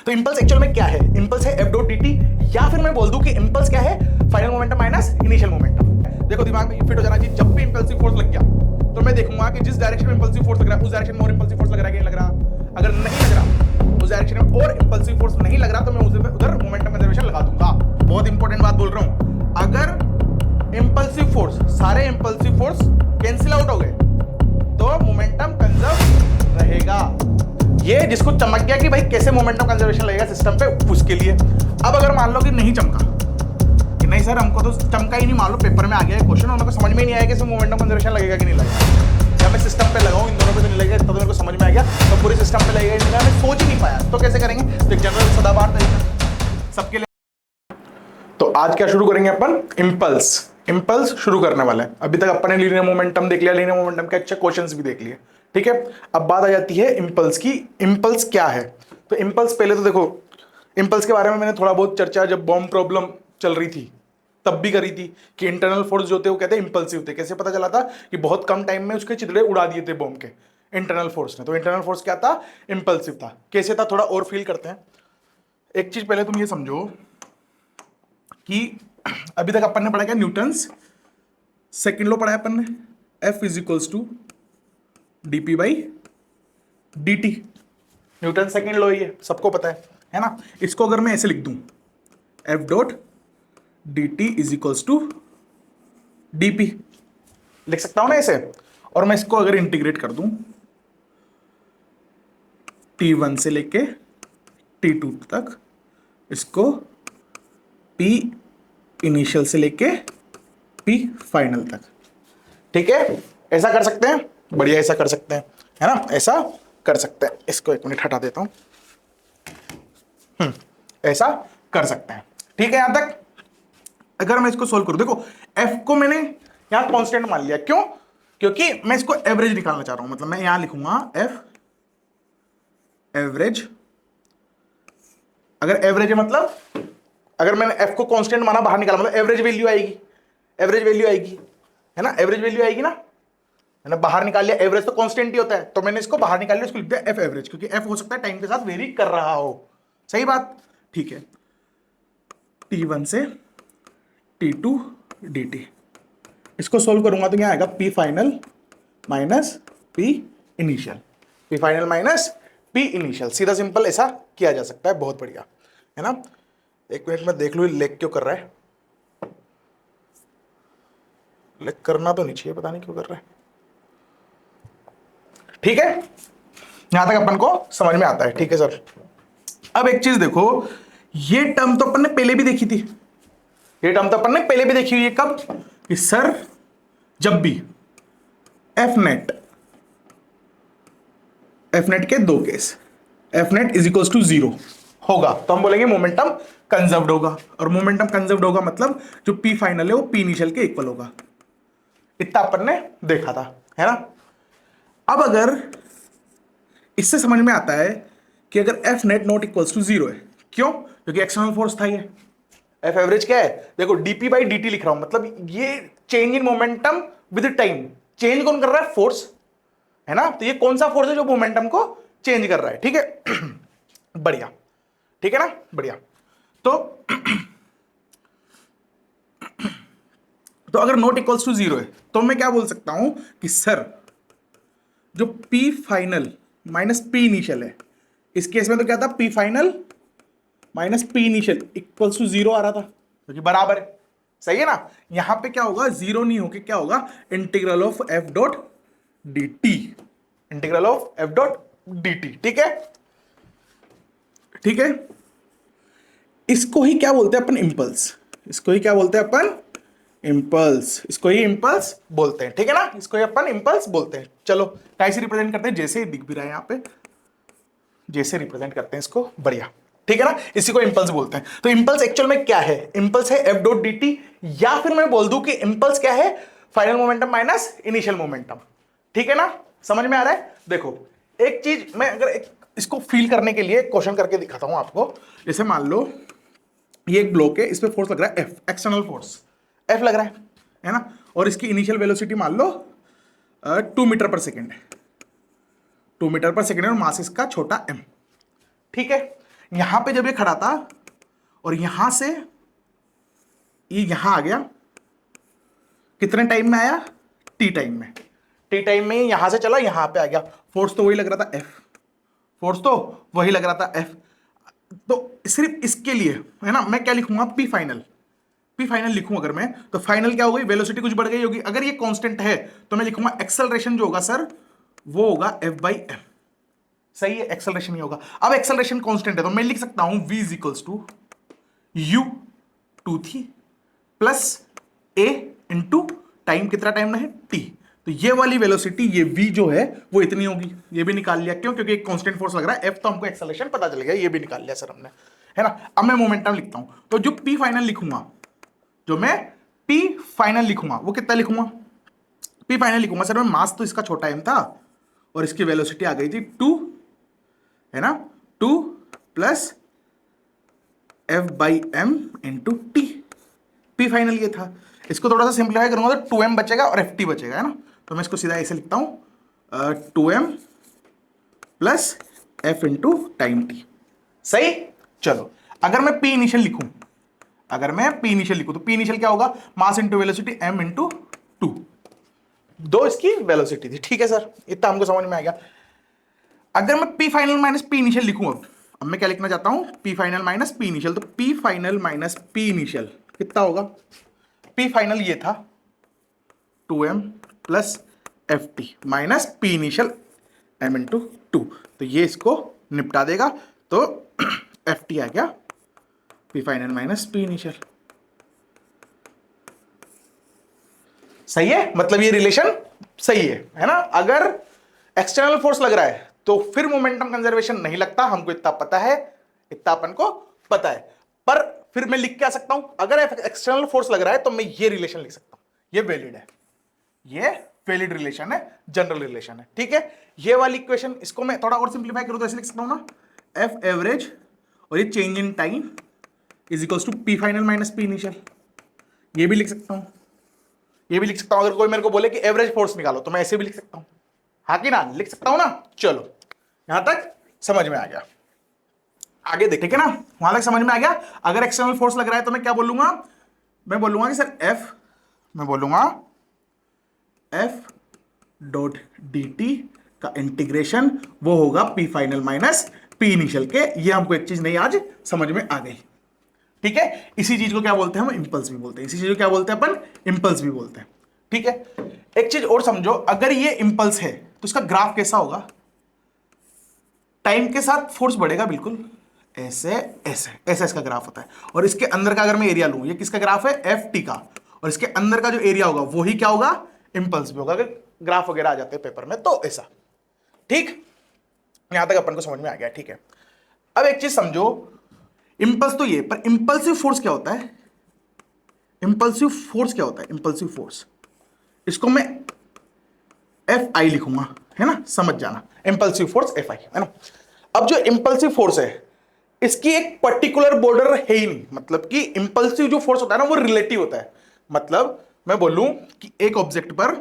तो impulse actual में क्या है? इंपल्स है एफ डॉट डी टी, या फिर मैं बोल दूं कि इंपल्स क्या है? Final momentum minus initial momentum. देखो दिमाग में फिट हो जाना चाहिए। जब भी इंपल्सिव फोर्स लग गया तो मैं देखूंगा कि जिस डायरेक्शन में इंपल्सिव फोर्स लग रहा है उस डायरेक्शन में और इंपल्सिव फोर्स लग रहा है कि नहीं लग रहा। अगर नहीं लग रहा उस डायरेक्शन में और इंपल्सिव फोर्स नहीं लग रहा तो मैं उधर मोमेंटम कंजर्वेशन लगा दूंगा। बहुत इंपॉर्टेंट बात बोल रहा हूं। अगर इंपल्सिव फोर्स, सारे इंपल्सिव फोर्स कैंसिल आउट हो गए तो मोमेंटम कंजर्व रहेगा। ये जिसको चमक गया कि भाई कैसे मोमेंटम कंजर्वेशन लगेगा सिस्टम पे, उसके लिए। अब अगर मान लो कि नहीं चमका, कि नहीं सर हमको तो चमका ही नहीं, मान लो पेपर में आ गया क्वेश्चन और मेरे को समझ में नहीं आया कि इसमें मोमेंटम कंजर्वेशन लगेगा कि नहीं लगेगा, जब मैं सिस्टम पे लगाऊं इन दोनों पे तो नहीं लगेगा, तब तो मेरे को समझ में आ गया, तो पूरे सिस्टम पे लगेगा नहीं, मैं सोच ही नहीं पाया, तो कैसे करेंगे? तो एक जनरल सदाबहार तरीका सबके लिए। तो आज क्या शुरू करेंगे अपन? इंपल्स शुरू करने वाले हैं। अभी तक अपन ने लीनियर मोमेंटम देख लिया, लीनियर मोमेंटम के अच्छे क्वेश्चंस भी देख लिए, ठीक है। अब बात आ जाती है इंपल्स की। इंपल्स क्या है? तो इंपल्स, पहले तो देखो इंपल्स के बारे में मैंने थोड़ा बहुत चर्चा जब बॉम्ब प्रॉब्लम चल रही थी तब भी करी थी कि इंटरनल फोर्स जो थे वो कहते हैं इंपल्सिव थे। कैसे पता चला था? कि बहुत कम टाइम में उसके चितड़े उड़ा दिए थे बॉम्ब के इंटरनल फोर्स ने। तो इंटरनल फोर्स क्या था? इंपल्सिव था। कैसे था थोड़ा और फील करते हैं। एक चीज पहले तुम ये समझो कि अभी तक अपन ने पढ़ा क्या? न्यूटन्स सेकेंड लॉ पढ़ा है अपन ने, F is equals to d p by d t. Newton second law ही है, सबको पता है ना। इसको अगर मैं ऐसे लिख दूं, F dot d t is equals to d p, लिख सकता हूं ना ऐसे। और मैं इसको अगर इंटीग्रेट कर दूं T1 से लेके T2 तक, इसको P इनिशियल से लेके P फाइनल तक, ठीक है। ऐसा कर सकते हैं, बढ़िया, ऐसा कर सकते हैं, है ना, ऐसा कर सकते हैं। इसको एक मिनट हटा देता हूं। ऐसा कर सकते हैं, ठीक है। यहां तक अगर मैं इसको सोल्व करूं, देखो F को मैंने यहां कांस्टेंट मान लिया। क्यों? क्योंकि मैं इसको एवरेज निकालना चाह रहा हूं। मतलब मैं यहां लिखूंगा F एवरेज। अगर एवरेज है मतलब अगर मैंने F को कांस्टेंट माना, बाहर निकाला, मतलब एवरेज वैल्यू आएगी, एवरेज वैल्यू आएगी, है ना, एवरेज वैल्यू आएगी ना। मैंने बाहर निकाल लिया, एवरेज तो कांस्टेंट ही होता है, तो मैंने इसको बाहर निकाल लिया, इसको लिख दिया F एवरेज, क्योंकि F हो सकता है टाइम के साथ वेरी कर रहा हो। सही बात, ठीक है। T1 से T2 dt, इसको सोल्व करूंगा तो क्या आएगा? P final minus P initial, P final minus P initial. सीधा सिंपल ऐसा किया जा सकता है, बहुत बढ़िया, है ना। एक मिनट में देख लूं लेग क्यों कर रहा है। लेग करना तो नहीं चाहिए, पता नहीं क्यों कर रहा है। ठीक है, यहां तक अपन को समझ में आता है, ठीक है सर। अब एक चीज देखो, ये टर्म तो अपन ने पहले भी देखी थी, ये टर्म तो अपन ने पहले भी देखी हुई है। कब? कि सर जब भी एफ नेट के दो केस, F net is equals to 0 होगा तो हम बोलेंगे मोमेंटम कंजर्व्ड होगा। और मोमेंटम कंजर्व्ड होगा मतलब जो पी फाइनल है वो पी इनिशियल के इक्वल होगा। इतना अपन ने देखा था, है ना। अब अगर इससे समझ में आता है कि अगर F net not equals to 0 है, क्यों? क्योंकि एक्सटर्नल फोर्स था ये। एफ एवरेज क्या है? देखो डीपी बाई डी टी लिख रहा हूं, मतलब ये change in momentum with time. Change कौन कर रहा है? फोर्स, है ना। तो ये कौन सा फोर्स है जो मोमेंटम को चेंज कर रहा है? ठीक है बढ़िया, ठीक है ना, बढ़िया। तो अगर नॉट इक्वल्स टू 0 है तो मैं क्या बोल सकता हूं कि सर जो P final minus P initial है, इस केस में तो क्या था? P final minus P initial equals to 0 आ रहा था, क्योंकि बराबर है। सही है ना। यहां पे क्या होगा? 0 नहीं होके क्या होगा? Integral of F dot d T, integral of F dot d T, ठीक है, ठीक है। इसको ही क्या बोलते हैं अपन? इंपल्स। इसको ही क्या बोलते हैं अपन? इंपल्स। इसको ही इंपल्स बोलते हैं, ठीक है ना। इसको ही अपन इंपल्स बोलते हैं। चलो कैसे रिप्रेजेंट करते हैं? जैसे दिख भी रहा है यहाँ पे, जैसे रिप्रेजेंट करते हैं इसको, बढ़िया, ठीक है ना। इसी को इंपल्स बोलते हैं। तो इंपल्स एक्चुअल में क्या है? इंपल्स है एफ डॉट डी टी, या फिर मैं बोल दूं कि इंपल्स क्या है? Final momentum minus initial momentum, ठीक है ना। समझ में आ रहा है? देखो एक चीज मैं अगर इसको फील करने के लिए क्वेश्चन करके दिखाता हूं आपको। जैसे मान लो ये एक ब्लॉक है, इस पे फोर्स लग रहा है एफ, एक्सटर्नल फोर्स एफ लग रहा है ना। और इसकी इनिशियल वेलोसिटी मान लो 2 मीटर पर सेकेंड है, 2 मीटर पर सेकेंड है, और मास इसका छोटा m, ठीक है। यहां पे जब ये खड़ा था और यहां से ये यहां आ गया, कितने टाइम में आया? टी टाइम में। टी टाइम में यहां से चला यहां पे आ गया, फोर्स तो वही लग रहा था एफ, फोर्स तो वही लग रहा था एफ। तो सिर्फ इसके लिए है ना, मैं क्या लिखूंगा? P final. पी फाइनल लिखूं अगर मैं, तो फाइनल क्या हो गई? वेलोसिटी कुछ बढ़ गई होगी। अगर ये कांस्टेंट है तो मैं लिखूंगा एक्सेलरेशन जो होगा सर वो होगा एफ बाई एम। सही है, एक्सेलरेशन ही होगा। अब एक्सेलरेशन कांस्टेंट है तो मैं लिख सकता हूं v is equals to u to the plus a into time, कितना टाइम में है? टी। तो ये वाली वेलोसिटी, ये v जो है वो इतनी होगी। ये भी निकाल लिया, क्यों? क्योंकि एक कांस्टेंट फोर्स लग रहा है f, तो हमको एक्सेलरेशन पता चल गया, ये भी निकाल लिया सर हमने, है ना। अब मैं मोमेंटम लिखता हूं, तो जो p फाइनल लिखूंगा, जो मैं p फाइनल लिखूंगा वो कितना लिखूंगा? p फाइनल लिखूंगा सर मैं, मास तो इसका छोटा m था और इसकी वेलोसिटी आ गई थी 2, है ना, 2 plus F by m into t. P final ये था। इसको थोड़ा सा सिंप्लीफाई करूंगा तो 2m बचेगा और ft बचेगा, है ना। तो मैं इसको सीधा ऐसे लिखता हूं 2m plus F into time T. सही। चलो अगर मैं पी इनिशियल लिखूं, अगर मैं पी इनिशियल लिखूं तो पी इनिशियल क्या होगा? Mass into velocity m into 2, दो इसकी वेलोसिटी थी। ठीक है सर, इतना हमको समझ में आ गया। अगर मैं p final minus P initial लिखूं, अब मैं क्या लिखना चाहता हूं? P final minus P initial. तो p final minus P initial कितना होगा? पी फाइनल ये था 2m plus f t minus P initial m into 2, तो ये इसको निपटा देगा। तो एफ टी आ गया P final minus P initial. सही है, मतलब ये रिलेशन सही है ना। अगर एक्सटर्नल फोर्स लग रहा है तो फिर मोमेंटम कंजर्वेशन नहीं लगता, हमको इतना पता है, इतना अपन को पता है। पर फिर मैं लिख के आ सकता हूं, अगर एक्सटर्नल फोर्स लग रहा है तो मैं ये रिलेशन लिख सकता हूं, ये वैलिड है, ये वैलिड रिलेशन है, जनरल रिलेशन है। ठीक है, ये वाली इक्वेशन, इसको मैं थोड़ा और सिंप्लीफाई करूं तो ऐसे लिख सकता हूं ना, एफ एवरेज और ये change in time is equals to P final minus P initial. ये भी लिख सकता हूं, ये भी लिख सकता हूं। अगर कोई मेरे को बोले कि एवरेज फोर्स निकालो तो मैं ऐसे भी लिख सकता हूं, हाँ कि ना, लिख सकता हूं ना। चलो यहां तक समझ में आ गया, आगे देखें ना, वहां तक समझ में आ गया। अगर एक्सटर्नल फोर्स लग रहा है तो मैं क्या बोलूंगा? मैं बोलूंगा कि सर एफ, मैं बोलूंगा एफ डॉट डी टी का इंटीग्रेशन वो होगा p final minus P initial के। ये हमको एक चीज नहीं आज समझ में आ गई। ठीक है, इसी चीज को क्या बोलते हैं हम? इंपल्स भी बोलते हैं। इसी चीज को क्या बोलते हैं अपन? इंपल्स भी बोलते हैं। ठीक है, एक चीज और समझो, अगर ये इंपल्स है तो इसका ग्राफ कैसा होगा? टाइम के साथ फोर्स बढ़ेगा, बिल्कुल ऐसे ऐसे ऐसे इसका ग्राफ होता है। और इसके अंदर का अगर मैं एरिया लूं, ये किसका ग्राफ है? एफ टी का, और इसके अंदर का जो एरिया होगा वो ही क्या होगा? इंपल्स भी होगा। अगर ग्राफ वगैरह आ जाते हैं पेपर में तो ऐसा। ठीक, यहां तक अपन को समझ में आ गया। ठीक है, अब एक चीज समझो, इंपल्स तो ये, पर इंपल्सिव फोर्स क्या होता है? इंपल्सिव फोर्स क्या होता है? इंपल्सिव फोर्स, इसको मैं एफ आई लिखूंगा, है ना, समझ जाना। इंपल्सिव फोर्स एफ आई, है ना। अब जो इंपल्सिव फोर्स है इसकी एक पर्टिकुलर बॉर्डर है ही नहीं, मतलब कि इंपल्सिव जो फोर्स होता है ना वो रिलेटिव होता है। मतलब मैं बोलूं कि एक ऑब्जेक्ट पर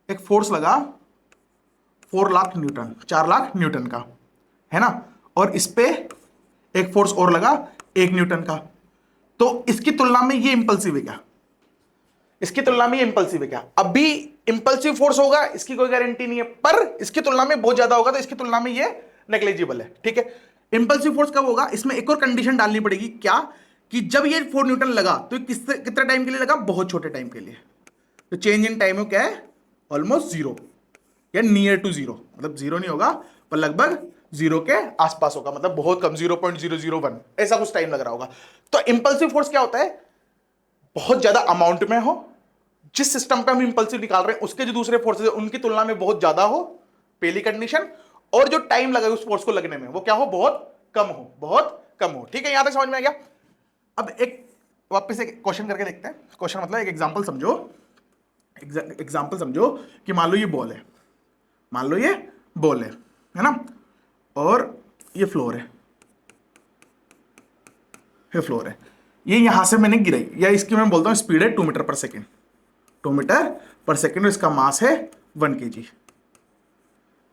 एक फोर्स लगा 4 लाख न्यूटन, 4 लाख न्यूटन का, है ना, और इस पे एक फोर्स और लगा 1 न्यूटन का, तो इसकी तुलना में ये इंपल्सिव है क्या? इसकी तुलना में ये इंपल्सिव है क्या? अभी इंपल्सिव फोर्स होगा, इसकी कोई गारंटी नहीं है, पर इसकी तुलना में बहुत ज्यादा होगा तो इसकी तुलना में ये नेग्लिजिबल है। ठीक है, इंपल्सिव फोर्स कब होगा? इसमें एक और कंडीशन डालनी पड़ेगी, क्या? कि जब ये 4 न्यूटन लगा तो कितने टाइम के लिए लगा? बहुत छोटे टाइम के लिए। तो चेंज इन टाइम क्या है? ऑलमोस्ट जीरो या नियर टू जीरो, मतलब जीरो नहीं होगा पर लगभग जीरो के आसपास होगा, मतलब बहुत कम, 0.001 ऐसा कुछ टाइम लग रहा होगा। तो इंपल्सिव फोर्स क्या होता है? बहुत ज्यादा अमाउंट में हो, जिस सिस्टम पे हम इंपल्सिव निकाल रहे हैं उसके जो दूसरे फोर्सेस है उनकी तुलना में बहुत ज्यादा हो, पहली कंडीशन, और जो टाइम लगा उस फोर्स को लगने में वो क्या हो? बहुत कम हो, बहुत कम हो। ठीक है, यहां तक समझ में आ गया। अब एक वापस एक क्वेश्चन करके देखते हैं। क्वेश्चन मतलब एक एग्जांपल समझो, एग्जांपल समझो कि मान लो ये बॉल है, मान लो ये बॉल है ना, और ये फ्लोर है, ये फ्लोर है, ये यहां से मैंने गिराई, या इसकी मैं बोलता हूं स्पीड है 2 मीटर पर सेकेंड, 2 मीटर पर सेकेंड, और इसका मास है 1 kg।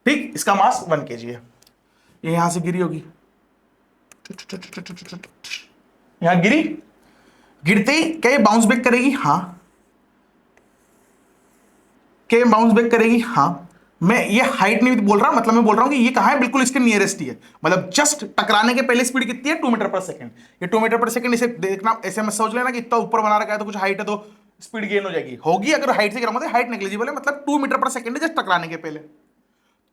ठीक, इसका मास 1 kg है। ये यहां से गिरी होगी, यहां गिरी, गिरते ही क्या ये बाउंस बैक करेगी? हाँ। क्या ये बाउंस बैक करेगी? हाँ। मैं ये हाइट नहीं बोल रहा, मतलब मैं बोल रहा हूं कि ये कहां है, बिल्कुल इसके नियरेस्ट ही है, मतलब जस्ट टकराने के पहले स्पीड कितनी है? 2 मीटर पर सेकंड। ये 2 मीटर पर सेकंड, इसे देखना ऐसे मत सोच लेना कि इतना ऊपर बना रखा है तो कुछ हाइट है तो स्पीड गेन हो जाएगी, होगी अगर हाइट से गिराऊंगा तो हाइट नेग्लिजिबल है, मतलब 2 मीटर पर सेकंड है जस्ट टकराने के पहले,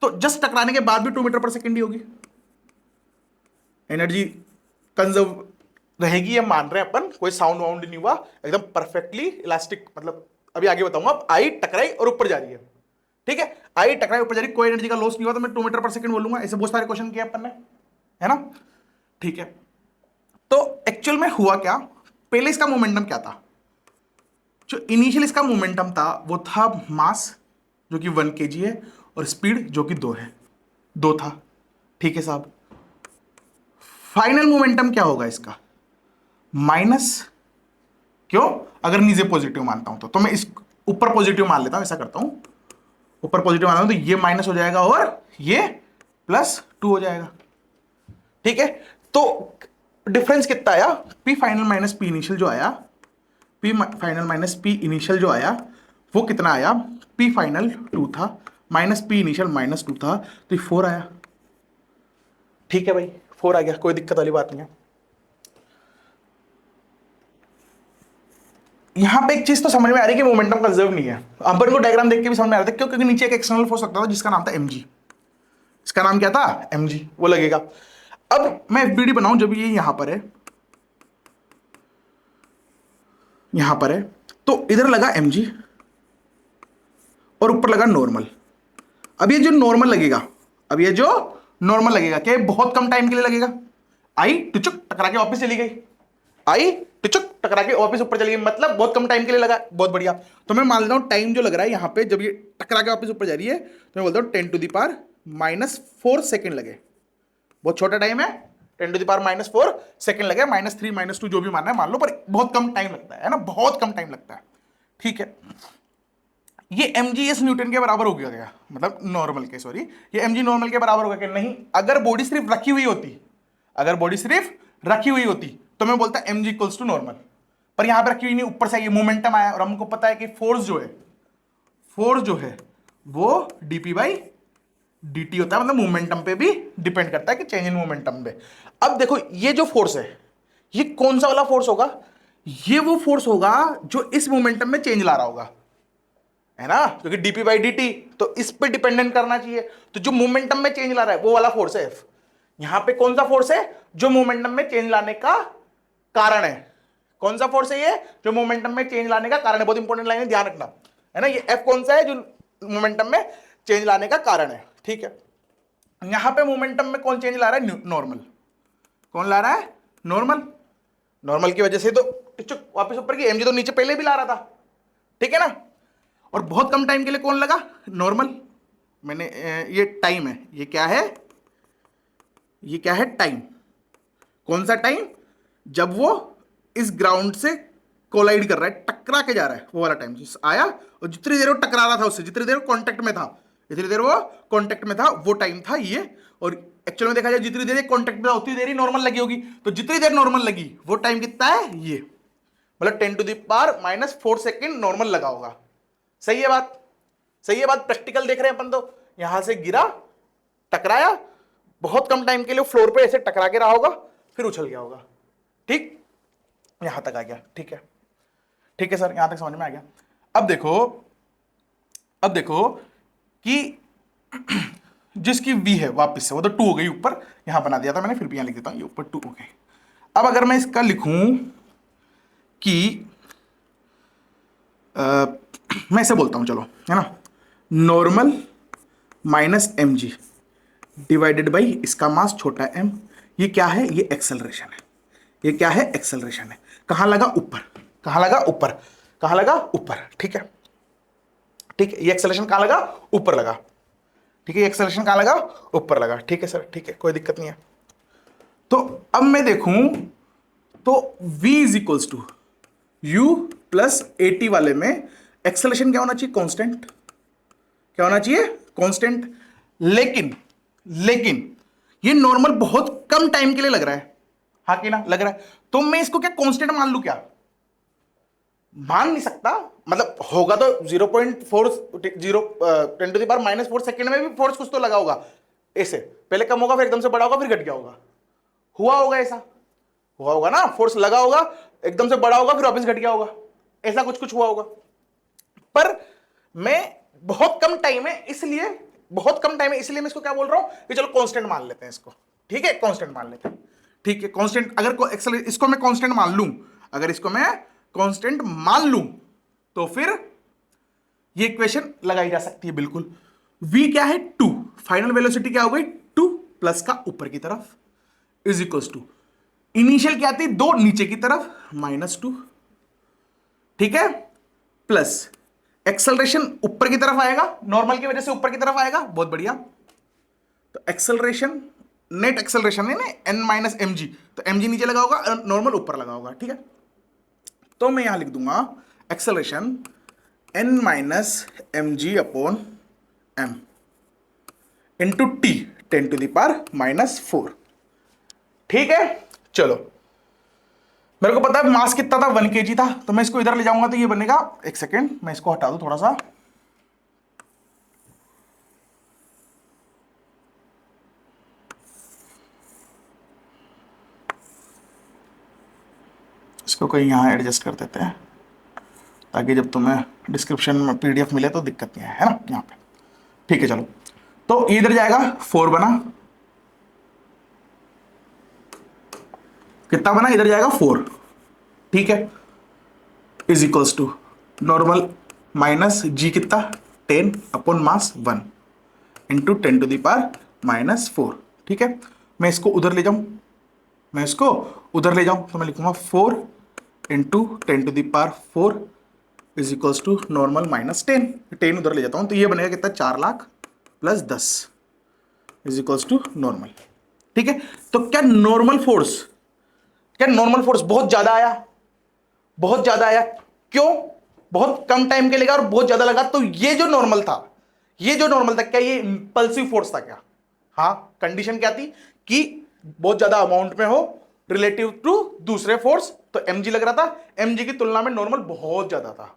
तो जस्ट टकराने के बाद भी 2 मीटर पर सेकंड ही होगी। एनर्जी कंजर्व रहेगी, ये मान रहे हैं अपन, कोई साउंड वाउंड नहीं हुआ, एकदम परफेक्टली इलास्टिक, मतलब अभी आगे बताऊंगा। अब आई टकराई और ऊपर जा रही है, ठीक है, आई टकराई ऊपर जा रही, कोई एनर्जी का लॉस नहीं हुआ, तो मैं 2 मीटर पर सेकंड बोलूंगा। ऐसे बहुत सारे क्वेश्चन किए अपन ने, है ना, ठीक है। तो एक्चुअल में हुआ क्या, पहले इसका मोमेंटम क्या था? जो इनिशियल इसका मोमेंटम था वो था मास जो कि 1 kg है और स्पीड जो कि 2 है, 2 था, ठीक है साहब। फाइनल मोमेंटम क्या होगा इसका? माइनस, क्यों? अगर नीचे पॉजिटिव मानता हूं तो मैं इस ऊपर पॉजिटिव मान लेता हूं, ऐसा करता हूं, ऊपर पॉजिटिव मानता हूं तो ये माइनस हो जाएगा और ये +2 हो जाएगा, ठीक है। तो डिफरेंस कितना आया? P final minus P initial जो आया, P final minus P initial जो आया वो कितना आया? पी फाइनल 2 था माइनस पी इनिशियल -2 था, तो ये 4 आया, ठीक है भाई, 4 आ गया, कोई दिक्कत वाली बात नहीं है। यहां पे एक चीज तो समझ में आ रही है कि मोमेंटम कंजर्व नहीं है। अपन को डायग्राम देख के भी समझ में आ रहा था, क्यों? क्योंकि नीचे एक एक्सटर्नल फोर्स लगता था जिसका नाम था mg, इसका नाम क्या था? mg, वो लगेगा। अब मैं FBD बनाऊं, जब ये यहां पर है, यहां पर है, तो इधर लगा mg और ऊपर लगा नॉर्मल। अब ये जो नॉर्मल लगेगा, अब ये जो नॉर्मल लगेगा, क्या ये बहुत कम टाइम के लिए लगेगा? आई टुचुक टकरा के वापस चली गई, आई टुचुक टकरा के वापस ऊपर चली गई, मतलब बहुत कम टाइम के लिए लगा, बहुत बढ़िया। तो मैं मान लेता हूं टाइम जो लग रहा है यहां पे, जब ये टकरा के वापस ऊपर जा रही है, तो मैं बोलता हूं 10⁻⁻4 सेकंड लगे, बहुत छोटा टाइम है, 10⁻⁻4 सेकंड लगे, -3 -2 जो भी मानना है मान लो, पर बहुत कम टाइम लगता है ना, बहुत कम टाइम लगता है, ठीक है। ये mg न्यूटन के बराबर हो गया, मतलब नॉर्मल के, सॉरी, ये mg नॉर्मल के बराबर होगा कि नहीं? अगर बॉडी सिर्फ रखी हुई होती, अगर बॉडी सिर्फ रखी हुई होती तो मैं बोलता mg इक्वल्स टू नॉर्मल, पर यहां पर रखी हुई नहीं, ऊपर से ये मोमेंटम आया, और हमको पता है कि फोर्स जो है वो dp/dt होता है, मतलब मोमेंटम पे भी डिपेंड करता है कि चेंज इन मोमेंटम पे। अब देखो ये जो फोर्स है, ये कौन सा वाला फोर्स होगा? ये वो फोर्स होगा जो इस मोमेंटम में चेंज ला रहा होगा, है ना, क्योंकि dp/dt तो इस पे डिपेंडेंट करना चाहिए, तो जो मोमेंटम में चेंज ला रहा है वो वाला फोर्स है F। यहां पे कौन सा फोर्स है जो मोमेंटम में चेंज लाने का कारण है? कौन सा फोर्स है ये जो मोमेंटम में चेंज लाने का कारण है? बहुत इंपॉर्टेंट लाइन है, ध्यान रखना, है ना। ये F कौन सा है जो मोमेंटम में चेंज लाने का कारण है, ठीक है। यहां पे मोमेंटम में कौन चेंज ला रहा है? नॉर्मल। कौन ला रहा है? नॉर्मल। नॉर्मल की वजह से तो वापस ऊपर की, mg तो नीचे पहले भी ला रहा था, ठीक है ना। और बहुत कम टाइम के लिए कौन लगा? नॉर्मल। मैंने ये टाइम है, ये क्या है? ये क्या है? टाइम। कौन सा टाइम? जब वो इस ग्राउंड से कोलाइड कर रहा है, टकरा के जा रहा है, वो वाला टाइम आया, और जितनी देर वो टकरा रहा था उससे, जितनी देर वो कांटेक्ट में था, जितनी देर वो कांटेक्ट में था, वो टाइम था ये। और एक्चुअल में देखा जाए जितनी देर कांटेक्ट में था उतनी देर ही नॉर्मल लगी होगी, तो जितनी देर नॉर्मल लगी वो टाइम कितना है? ये, मतलब 10⁻⁻4 सेकेंड नॉर्मल लगा होगा। सही है बात? सही है बात? प्रैक्टिकल देख रहे हैं अपन तो, यहां से गिरा, टकराया, बहुत कम टाइम के लिए फ्लोर पे ऐसे टकरा के रहा होगा, फिर उछल गया होगा, ठीक, यहां तक आ गया, ठीक है, ठीक है सर, यहां तक समझ में आ गया। अब देखो कि जिसकी v है वापस से, वो तो 2 हो गई ऊपर, यहां बना दिया था मैंने, फिर भी यहां लिख देता हूं, ये ऊपर 2 हो गई। अब अगर मैं इसका लिखूं कि मैं ऐसे बोलता हूं, चलो, है ना, normal minus mg divided by इसका मास छोटा m, ये क्या है? ये एक्सेलरेशन है, ये क्या है? एक्सेलरेशन है। कहां लगा? ऊपर। कहां लगा? ऊपर। कहां लगा? ऊपर, ठीक है, ठीक है, ये एक्सेलरेशन कहां लगा? ऊपर लगा, ठीक है, ये एक्सेलरेशन कहां लगा? ऊपर लगा, ठीक है सर, ठीक है, कोई दिक्कत नहीं है। तो अब मैं देखूं तो v is equals to u plus at वाले में एक्सेलरेशन क्या होना चाहिए? कांस्टेंट। क्या होना चाहिए? कांस्टेंट। लेकिन ये नॉर्मल बहुत कम टाइम के लिए लग रहा है, हाँ कि ना, लग रहा है। तो मैं इसको क्या कांस्टेंट मान लूं क्या? मान नहीं सकता, मतलब होगा तो 0.4 10 टू द पावर -4 सेकेंड में भी फोर्स कुछ तो लगा होगा, ऐसे पहले कम होगा फिर एकदम से बड़ा होगा फिर घट गया होगा, हुआ होगा ऐसा, हुआ होगा ना, फोर्स लगा होगा एकदम से बड़ा होगा फिर वापस घट गया होगा, ऐसा कुछ कुछ हुआ होगा। पर मैं बहुत कम टाइम है इसलिए, बहुत कम टाइम है इसलिए मैं इसको क्या बोल रहा हूं कि चलो कांस्टेंट मान लेते हैं इसको, ठीक है, कांस्टेंट मान लेते हैं, ठीक है, कांस्टेंट। अगर इसको मैं कांस्टेंट मान लूं, अगर इसको मैं कांस्टेंट मान लूं तो फिर ये इक्वेशन लगाई जा सकती है बिल्कुल। v क्या है 2, फाइनल वेलोसिटी क्या हो गई 2 प्लस का ऊपर की तरफ इज इक्वल टू इनिशियल क्या थी 2 नीचे की तरफ -2, ठीक है, प्लस एक्सेलरेशन ऊपर की तरफ आएगा, नॉर्मल की वजह से ऊपर की तरफ आएगा, बहुत बढ़िया। तो एक्सेलरेशन, नेट एक्सेलरेशन है ना n माइनस एम जी, तो एम जी नीचे लगा होगा, नॉर्मल ऊपर लगा होगा, ठीक है। तो मैं यहां लिख दूंगा acceleration n minus m g upon m into t 10 to the power -4, ठीक है। चलो मेरे को पता है मास कितना था 1 kg था, तो मैं इसको इधर ले जाऊंगा तो ये बनेगा, एक सेकेंड मैं इसको हटा दूं थोड़ा सा, इसको कहीं यहां एडजस्ट कर देते हैं ताकि जब तुम्हें डिस्क्रिप्शन में पीडीएफ मिले तो दिक्कत नहीं है ना यहाँ पे, ठीक है। चलो तो ये इधर जाएगा 4 बना, कितना बना, इधर जाएगा 4, ठीक है, is equals to normal minus g कितना 10 upon mass 1 into 10 to the power -4, ठीक है। मैं इसको उधर ले जाऊं, मैं इसको उधर ले जाऊं तो मैं लिखूंगा 4 into 10 to the power 4 is equals to normal -10 उधर ले जाता हूं तो ये बनेगा कितना 4 lakh plus 10 is equals to normal, ठीक है। तो क्या नॉर्मल फोर्स, क्या नॉर्मल फोर्स बहुत ज्यादा आया, बहुत ज्यादा आया, क्यों, बहुत कम टाइम के लगा और बहुत ज्यादा लगा, तो ये जो नॉर्मल था, ये जो नॉर्मल था, क्या ये इंपल्सिव फोर्स था क्या? हाँ, कंडीशन क्या थी कि बहुत ज्यादा अमाउंट में हो रिलेटिव टू दूसरे फोर्स, तो mg लग रहा था, mg की तुलना में नॉर्मल बहुत ज्यादा था,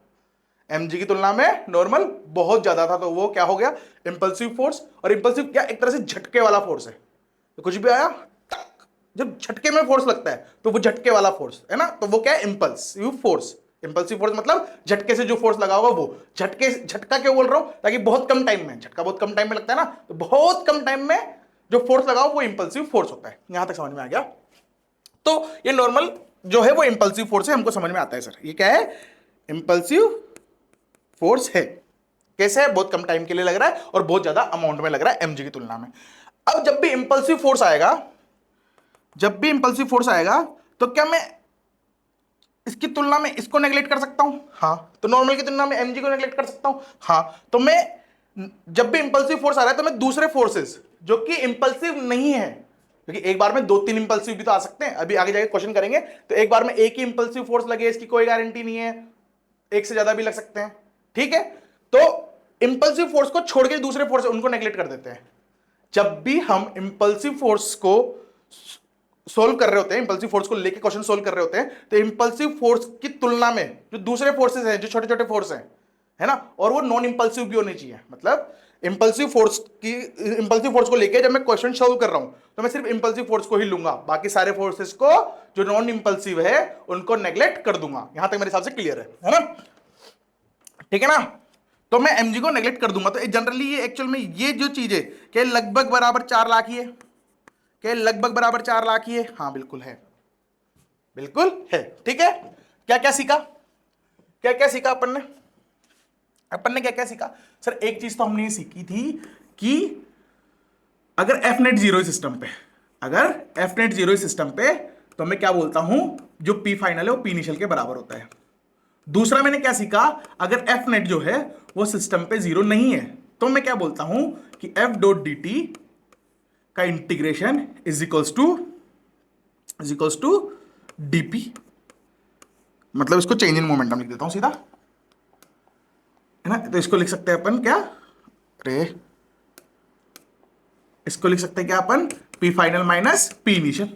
mg की तुलना में नॉर्मल बहुत ज्यादा था, तो वो क्या हो गया इंपल्सिव फोर्स। और इंपल्सिव क्या, एक तरह से झटके वाला फोर्स है, तो कुछ भी आया जब झटके में फोर्स लगता है तो वो झटके वाला फोर्स है ना, तो वो क्या है इंपल्सिव फोर्स। इंपल्सिव फोर्स मतलब झटके से जो फोर्स लगा होगा वो, झटके, झटका क्यों बोल रहा हूं, ताकि बहुत कम टाइम में, झटका बहुत कम टाइम में लगता है ना, तो बहुत कम टाइम में जो फोर्स लगाओ वो इंपल्सिव फोर्स होता है। यहां तक समझ में आ गया? तो ये नॉर्मल जो है वो इंपल्सिव फोर्स है, हमको समझ में आता है सर, ये क्या है इंपल्सिव फोर्स है। कैसे है, बहुत कम टाइम के लिए लग रहा है और बहुत ज्यादा अमाउंट में लग रहा है एमजी की तुलना में। अब जब भी इंपल्सिव फोर्स आएगा, जब भी इंपल्सिव फोर्स आएगा तो क्या मैं इसकी तुलना में इसको नेगलेक्ट कर सकता हूं? हाँ। तो नॉर्मल की तुलना में एमजी को नेगलेक्ट कर सकता हूं? हाँ। तो मैं जब भी इंपल्सिव फोर्स आ रहा है तो मैं दूसरे फोर्सेस जो कि इंपल्सिव नहीं है, क्योंकि एक बार में 2-3 इंपल्सिव भी तो आ सकते हैं, अभी आगे जाके क्वेश्चन करेंगे, तो एक बार में एक ही इंपल्सिव फोर्स लगे इसकी कोई गारंटी नहीं है, एक से ज्यादा भी लग सकते हैं, ठीक है। तो इंपल्सिव फोर्स को छोड़ के दूसरे फोर्स उनको नेगलेक्ट कर देते हैं। जब भी हम इंपल्सिव फोर्स को सोल्व कर रहे होते हैं, इंपल्सिव फोर्स को लेके क्वेश्चन सोल्व कर रहे होते हैं, तो इंपल्सिव फोर्स की तुलना में जो दूसरे फोर्सेस हैं, जो छोटे छोटे फोर्स हैं, है ना, और वो नॉन इंपल्सिव भी होने चाहिए, मतलब इंपल्सिव फोर्स को लेके जब मैं क्वेश्चन सॉल्व कर रहा हूं तो मैं सिर्फ इंपल्सिव फोर्स को ही लूंगा, बाकी सारे फोर्सेस को जो नॉन इंपल्सिव है उनको नेग्लेक्ट कर दूंगा। यहां तक मेरे हिसाब से क्लियर है ना, ठीक है ना। तो मैं mg को नेग्लेक्ट कर दूंगा, तो जनरली ये एक्चुअल में ये जो चीज है कि लगभग बराबर 4 लाख ही है, कि लगभग बराबर 4 लाख ही है, हाँ बिल्कुल है, बिल्कुल है, ठीक है। क्या क्या सीखा, क्या क्या सीखा अपन ने क्या क्या सीखा सर? एक चीज तो हमने ये सीखी थी कि अगर एफ नेट जीरो सिस्टम पे, अगर एफ नेट जीरो सिस्टम पे, तो मैं क्या बोलता हूं, जो पी फाइनल है वो पी इनिशियल के बराबर होता है। दूसरा मैंने क्या सीखा, अगर एफ नेट जो है वो सिस्टम पे जीरो नहीं है तो मैं क्या बोलता हूं कि एफ डॉट डी टी का integration is equals to d p, मतलब इसको चेंज इन मोमेंटम लिख देता हूं सीधा, है ना। तो इसको लिख सकते हैं अपन क्या, रे इसको लिख सकते हैं क्या अपन, P P final minus P initial.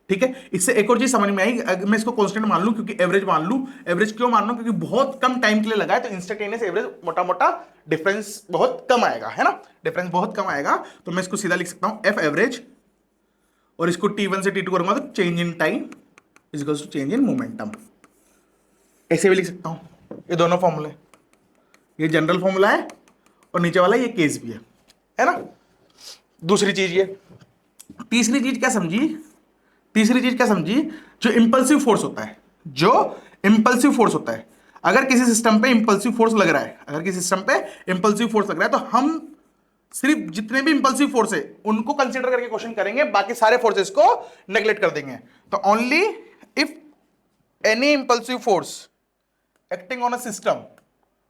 ठीक है, इससे एक और चीज समझ में आई, अगर मैं इसको कांस्टेंट मान लूं, क्योंकि एवरेज मान लूं, एवरेज क्यों मान लूं, क्योंकि बहुत कम टाइम के लिए लगा है, तो इंस्टेंटेनियस एवरेज मोटा मोटा डिफरेंस बहुत कम आएगा, है ना, डिफरेंस बहुत कम आएगा। तो मैं इसको सीधा लिख सकता हूं एफ एवरेज, और इसको T1 से T2 करूंगा तो change in time is equals to change in momentum. ऐसे भी लिख सकता हूं, ये दोनों फॉर्मूले, ये जनरल फॉर्मूला है और नीचे वाला ये केस भी है ना। दूसरी चीज ये, तीसरी चीज क्या समझी, तीसरी चीज क्या समझी, जो इंपल्सिव फोर्स होता है, जो इंपल्सिव फोर्स होता है, अगर किसी सिस्टम पे इंपल्सिव फोर्स लग रहा है, अगर किसी सिस्टम पे इंपल्सिव फोर्स लग रहा है, तो हम सिर्फ जितने भी इंपल्सिव फोर्स है उनको कंसीडर करके क्वेश्चन करेंगे, बाकी सारे फोर्सेस को नेग्लेक्ट कर देंगे। तो only if any impulsive force acting on a system,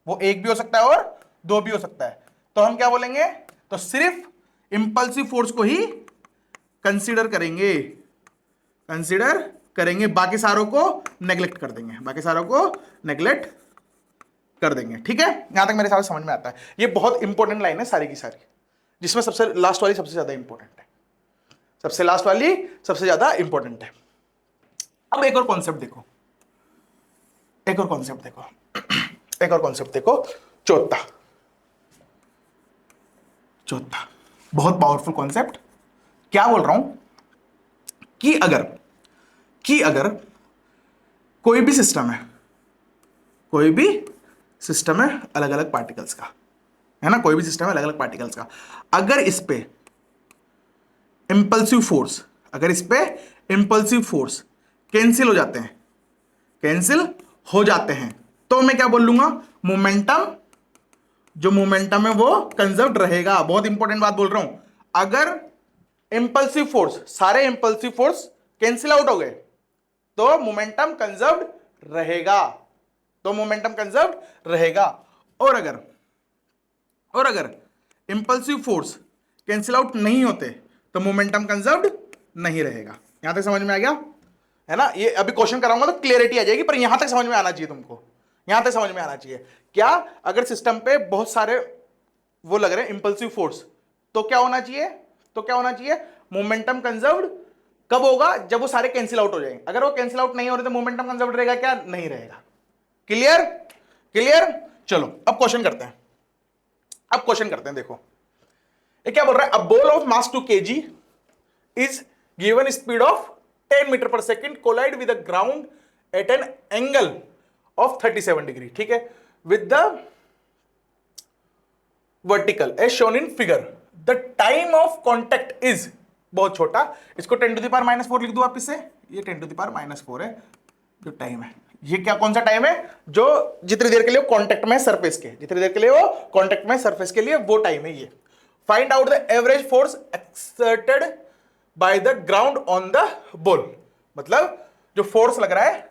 वो एक भी हो सकता है और दो भी हो सकता है, तो हम क्या बोलेंगे, तो सिर्फ इंपल्सिव फोर्स को ही कंसीडर करेंगे, कंसीडर करेंगे, बाकी सारों को नेग्लेक्ट कर देंगे, बाकी सारों को नेग्लेक्ट कर देंगे। ठीक है, यहां तक मेरे हिसाब से समझ में आता है। ये बहुत इंपॉर्टेंट लाइन है सारी की सारी, जिसमें सबसे लास्ट वाली सबसे ज्यादा इंपॉर्टेंट है, सबसे लास्ट वाली सबसे ज्यादा इंपॉर्टेंट है। अब एक और कॉन्सेप्ट देखो, एक और कॉन्सेप्ट देखो, एक और कॉन्सेप्ट देखो, चौथा, चौथा बहुत पावरफुल कॉन्सेप्ट। क्या बोल रहा हूं कि अगर कोई भी सिस्टम है, कोई भी सिस्टम है अलग अलग पार्टिकल्स का, है ना, कोई भी सिस्टम है अलग अलग पार्टिकल्स का, अगर इस पे इंपल्सिव फोर्स, अगर इस पे इंपल्सिव फोर्स कैंसिल हो जाते हैं, कैंसिल हो जाते हैं, तो मैं क्या बोल लूंगा, मोमेंटम, जो मोमेंटम है वो कंजर्व्ड रहेगा। बहुत इंपॉर्टेंट बात बोल रहा हूं, अगर इंपल्सिव फोर्स, सारे इंपल्सिव फोर्स कैंसिल आउट हो गए, तो मोमेंटम कंजर्व्ड रहेगा, तो मोमेंटम कंजर्व्ड रहेगा। और अगर इंपल्सिव फोर्स कैंसिल आउट नहीं होते, तो मोमेंटम कंजर्व्ड नहीं रहेगा। यहां तक समझ में आ गया, है ना। ये अभी क्वेश्चन कराऊंगा तो क्लियरिटी आ जाएगी, पर यहां तक समझ में आना चाहिए तुमको, यहां तक समझ में आना चाहिए। क्या, अगर सिस्टम पे बहुत सारे वो लग रहे हैं इंपल्सिव फोर्स, तो क्या होना चाहिए, तो क्या होना चाहिए, मोमेंटम कंजर्व्ड कब होगा, जब वो सारे कैंसिल आउट हो जाएंगे। अगर वो कैंसिल आउट नहीं हो रहे तो मोमेंटम कंजर्व्ड रहेगा क्या, नहीं रहेगा। Clear, clear. चलो अब क्वेश्चन करते हैं, अब क्वेश्चन करते हैं। देखो ये क्या बोल रहा है, a ball of mass 2 kg is given speed of 10 meter पर second collide with the ground at an angle of 37 degree. ठीक है, with the vertical as shown in figure, the time of contact is, बहुत छोटा, इसको 10 to the power -4 लिख दो वापिस से, ये 10 टू द पावर -4 है जो टाइम है। ये क्या, कौन सा टाइम है, जो जितनी देर के लिए वो कांटेक्ट में सरफेस के, जितनी देर के लिए वो कांटेक्ट में सरफेस के लिए वो टाइम है ये। Find out the average force exerted by the ground on the ball, मतलब जो फोर्स लग रहा है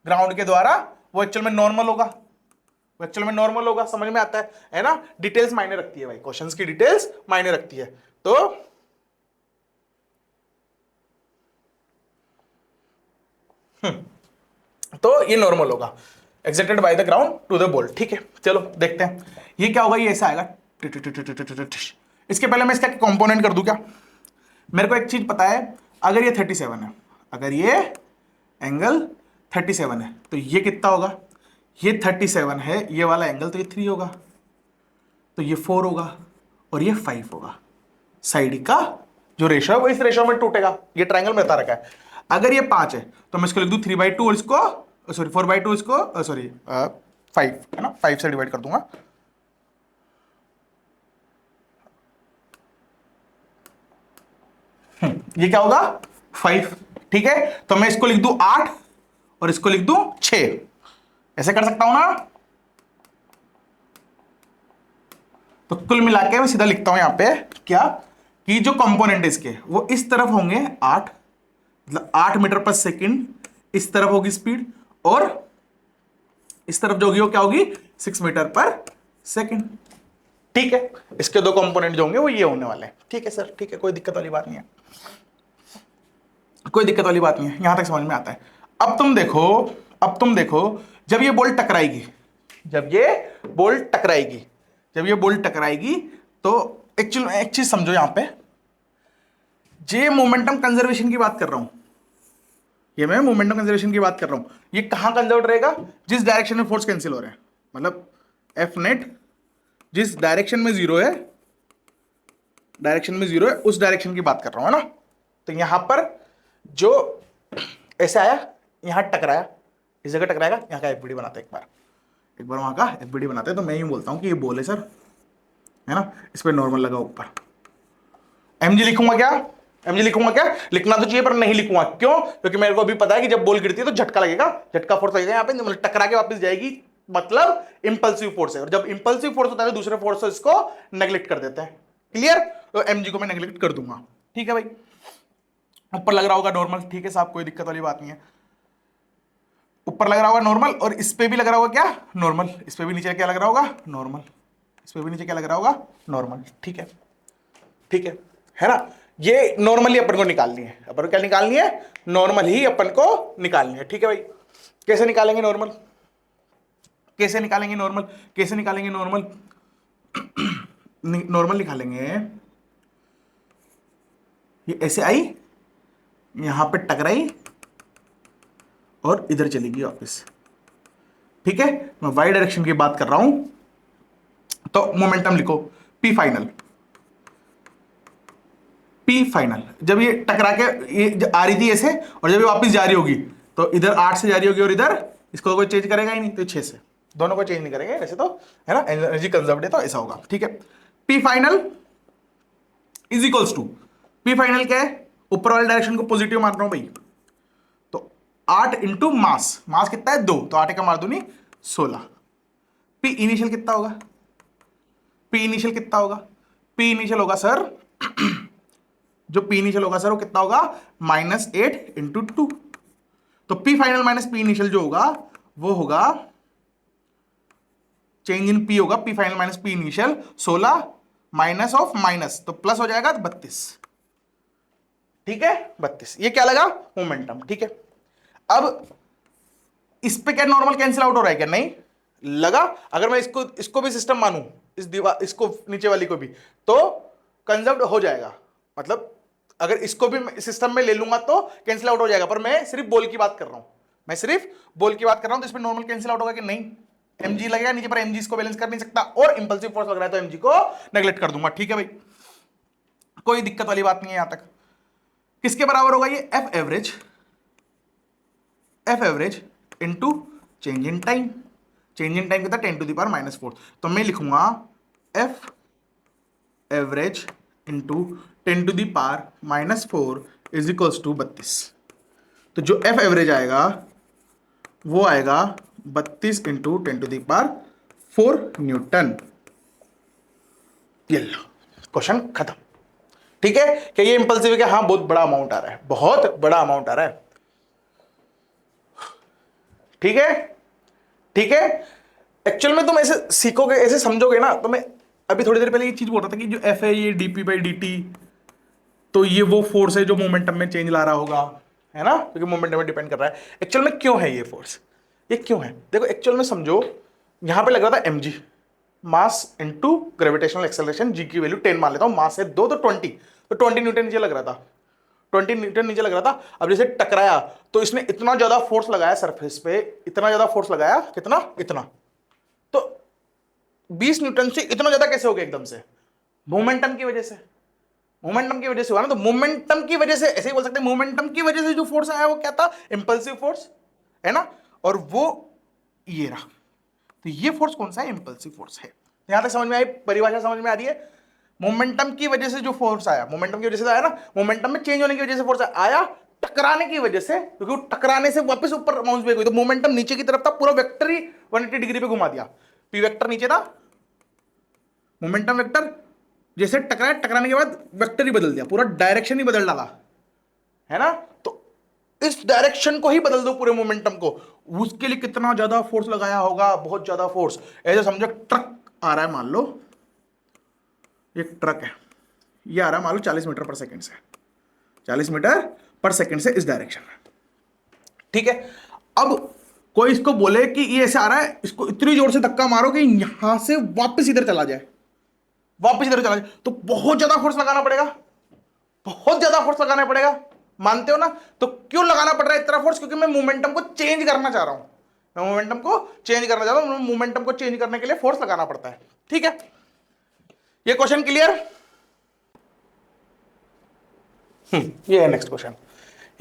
ग्राउंड के द्वारा वो एक्चुअल में नॉर्मल होगा, वो एक्चुअल में नॉर्मल होगा। समझ में आता है ना, डिटेल्स मायने रखती है भाई, क्वेश्चंस की डिटेल्स मायने रखती है। तो ये नॉर्मल होगा, exerted by the ground to the ball. ठीक है, चलो देखते हैं ये क्या होगा, ये ऐसा आएगा। इसके पहले मैं इसका कंपोनेंट कर दूं क्या, मेरे को एक चीज पता है, अगर ये 37 है, अगर ये एंगल 37 है, तो ये कितना होगा, ये 37 है, ये वाला एंगल, तो ये 3 होगा, तो ये 4 होगा और ये 5 होगा। साइड का जो रेशो है वो इस रेशो में टूटेगा, ये ट्रायंगल में बता रखा है। अगर ये 5 है तो मैं इसको लिख दूं 3/2 और इसको सॉरी 4/2, इसको सॉरी 5 है ना, 5 से डिवाइड कर दूंगा। ये क्या होगा 5। ठीक है, तो मैं इसको लिख दूं 8 और इसको लिख दूं 6, ऐसे कर सकता हूं ना। तो कुल मिला के मैं सीधा लिखता हूं यहां पे क्या, कि जो कंपोनेंट इसके वो इस तरफ होंगे 8, मतलब 8 मीटर पर सेकंड इस तरफ होगी स्पीड, और इस तरफ जो होगी वो क्या होगी 6 मीटर पर सेकंड। ठीक है, इसके दो कंपोनेंट जो होंगे वो ये होने वाले हैं। ठीक है सर, ठीक है, कोई दिक्कत वाली बात नहीं है, कोई दिक्कत वाली बात नहीं है, यहां तक समझ में आता है। अब तुम देखो, अब तुम देखो, जब ये बॉल टकराएगी, जब ये बॉल टकराएगी, जब ये बॉल टकराएगी, तो एक्चुअली एक चीज समझो, यहां पे ये मोमेंटम कंजर्वेशन की बात कर रहा हूं, ये मैं मोमेंटम कंजर्वेशन की बात कर रहा हूं। ये कहां कंजर्व रहेगा? जिस डायरेक्शन में फोर्स कैंसिल हो रहे हैं, मतलब एफ नेट जिस डायरेक्शन में जीरो है, डायरेक्शन में जीरो है, उस डायरेक्शन की बात कर रहा हूं, है ना। तो यहां पर जो ऐसे आया, यहां टकराया, इस जगह टकराएगा, यहां का एफबीडी बनाते हैं, एक बार वहां का एफबीडी बनाते हैं। तो मैं यूं बोलता हूं कि ये बॉल है सर, है ना, इस पर नॉर्मल लगा ऊपर। एमजी लिखूंगा क्या? एमजी लिखूंगा क्या? लिखना तो चाहिए पर नहीं लिखूंगा। क्यों? क्योंकि मेरे को अभी पता है कि जब बॉल गिरती है तो झटका लगेगा, झटका फोर्स लगेगा यहाँ पे, मतलब टकरा के वापस जाएगी, मतलब इंपल्सिव फोर्स है। और जब इंपल्सिव फोर्स होता है तो दूसरे फोर्स इसको नेग्लेक्ट कर देते हैं। क्लियर? तो एमजी को मैं नेग्लेक्ट कर दूंगा। ठीक है भाई, ऊपर लग रहा होगा नॉर्मल, ठीक है साहब, कोई दिक्कत वाली बात नहीं है। ऊपर लग रहा होगा नॉर्मल, और इस पे भी लग रहा होगा क्या? नॉर्मल। इस पे भी नीचे क्या लग रहा होगा? नॉर्मल। इस पे भी नीचे क्या लग रहा होगा? नॉर्मल। ठीक है, ठीक है ना। ये नॉर्मली अपन को निकालनी है, अपन को क्या निकालनी है? नॉर्मल ही अपन को निकालनी है। ठीक है भाई, कैसे निकालेंगे नॉर्मल? कैसे निकालेंगे नॉर्मल? कैसे निकालेंगे नॉर्मल? नॉर्मल निकालेंगे, ये ऐसे आई, यहां पे टकराई और इधर चलेगी वापस। ठीक है, मैं वाई डायरेक्शन की बात कर रहा हूं। तो मोमेंटम लिखो, पी फाइनल। पी फाइनल जब ये टकरा के ये आ रही थी ऐसे, और जब ये वापस जा रही होगी तो इधर 8 से जा रही होगी, और इधर इसको कोई चेंज करेगा ही नहीं, तो 6 से, दोनों को चेंज नहीं करेंगे वैसे तो, है ना, एनर्जी कंजर्व्ड है तो ऐसा होगा। ठीक है, P final is equals to, P final क्या है? ऊपर वाले डायरेक्शन को पॉजिटिव मान रहा हूं भाई, तो 8 इंटू मास, मास कितना है? 2, तो 8 का मार दो नहीं 16। पी इनिशियल कितना होगा? पी इनिशियल कितना होगा? पी इनिशियल होगा सर, जो पी इनिशियल होगा सर वो कितना होगा? -8 इंटू 2। तो p final minus P initial जो होगा वो होगा, चेंज इन पी होगा, p final minus P initial, 16 minus of minus, तो प्लस हो जाएगा 32। ठीक है, 32। ये क्या लगा? मोमेंटम। ठीक है, अब इस पे क्या नॉर्मल कैंसिल आउट हो रहा है क्या? नहीं लगा। अगर मैं इसको भी सिस्टम मानूं, इस दीवार, इसको नीचे वाली को भी, तो कंजर्व्ड हो जाएगा। मतलब अगर इसको भी सिस्टम में ले लूंगा तो कैंसिल आउट हो जाएगा, पर मैं सिर्फ बॉल की बात कर रहा हूं, मैं सिर्फ बॉल की बात कर रहा हूं। तो इसमें नॉर्मल कैंसिल आउट होगा कि नहीं? एमजी लगेगा नीचे, पर एमजी इसको बैलेंस कर नहीं सकता, और इंपल्सिव फोर्स लग रहा है तो एमजी को नेग्लेक्ट कर दूंगा। ठीक है भाई, कोई दिक्कत वाली बात नहीं है यहां तक। किसके बराबर होगा ये? F average, F average into change in time. Change in time कितना? 10⁻⁻⁴। तो मैं लिखूंगा F average into 10⁻⁻⁴ is equals to 32। तो जो एफ एवरेज आएगा वो आएगा 32 इंटू 10⁻⁴ न्यूटन। ये लो, क्वेश्चन खत्म। ठीक है, क्या ये इंपल्सिव है? क्या? हाँ, बहुत बड़ा अमाउंट आ रहा है, बहुत बड़ा अमाउंट आ रहा है। ठीक है, ठीक है। एक्चुअल में तुम ऐसे सीखोगे, ऐसे समझोगे ना, तो मैं अभी थोड़ी देर पहले ये चीज बोल रहा था कि जो एफ है ये dp/dt, तो ये वो फोर्स है जो मोमेंटम में चेंज ला रहा होगा, है ना, क्योंकि मोमेंटम में डिपेंड कर रहा है। एक्चुअल में क्यों है ये फोर्स? ये क्यों है? देखो, एक्चुअल में समझो, यहां पे लग रहा था mg, mass into gravitational acceleration, g की वैल्यू 10 मान लेता हूं, मास है 2 तो 20, तो 20 न्यूटन नीचे लग रहा था, 20 न्यूटन नीचे लग रहा था। अब जैसे टकराया तो इसने इतना ज्यादा फोर्स लगाया सरफेस पे, इतना ज्यादा फोर्स लगाया, कितना? इतना। तो 20 न्यूटन से इतना ज्यादा कैसे हो गया एकदम से? मोमेंटम की वजह से, मोमेंटम की वजह से हुआ ना। तो मोमेंटम की वजह से, ऐसे ही बोल सकते हैं, मोमेंटम की वजह से जो फोर्स आया वो क्या था? इंपल्सिव फोर्स, है ना, और वो ये रहा। तो ये फोर्स कौन सा है? इंपल्सिव फोर्स है। यहां तक समझ में आई? परिभाषा समझ में आ रही है? मोमेंटम की वजह से जो फोर्स आया, मोमेंटम की वजह से आया ना, मोमेंटम में चेंज होने की वजह से फोर्स आया, टकराने की वजह से, क्योंकि टकराने से वापस ऊपर बाउंस बैक हुई, तो मोमेंटम नीचे की तरफ था, पूरा वेक्टर ही 180 डिग्री पे घुमा दिया। पी वेक्टर नीचे था, मोमेंटम वेक्टर जैसे टकराया, टकराने के बाद वेक्टर ही बदल दिया, पूरा डायरेक्शन ही बदल डाला, है ना। तो इस डायरेक्शन को ही बदल दो, पूरे मोमेंटम को, उसके लिए कितना ज्यादा फोर्स लगाया होगा? बहुत ज्यादा फोर्स। ऐसे समझो, ट्रक आ रहा है, मान लो एक ट्रक है, ये आ रहा है मान लो 40 मीटर पर सेकंड से, 40 मीटर पर सेकंड से इस डायरेक्शन में। ठीक है, अब कोई इसको बोले कि ये ऐसे आ रहा है, इसको इतनी जोर से धक्का मारो कि यहां से वापस इधर चला जाए, वापस इधर चला जाए, तो बहुत ज्यादा फोर्स लगाना पड़ेगा, बहुत ज्यादा फोर्स लगाना पड़ेगा, मानते हो ना? तो क्यों लगाना पड़ रहा है इतना फोर्स? क्योंकि मैं मोमेंटम को चेंज करना चाह रहा हूं, मैं मोमेंटम को चेंज करना चाह रहा हूं, मोमेंटम को चेंज करने के लिए फोर्स लगाना पड़ता है। ठीक है, ये क्वेश्चन क्लियर? ये है नेक्स्ट क्वेश्चन।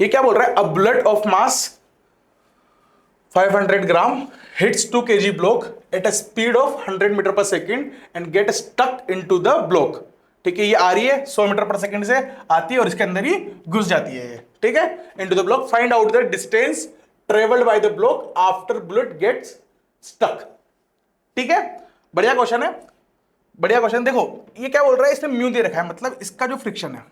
ये क्या बोल रहा है? A bullet of mass 500 gram hits 2 kg block at a speed of 100 metre पर second and get stuck into the block। ठीक है, ये आ रही है 100 मीटर पर सेकेंड से आती है और इसके अंदर ही घुस जाती है ये। ठीक है, into the block, find out the distance traveled by the block after bullet gets stuck। ठीक है, बढ़िया क्वेश्चन है, बढ़िया क्वेश्चन। देखो ये क्या बोल रहा है, इसने म्यू दे रखा है, मतलब इसका जो फ्रिक्शन है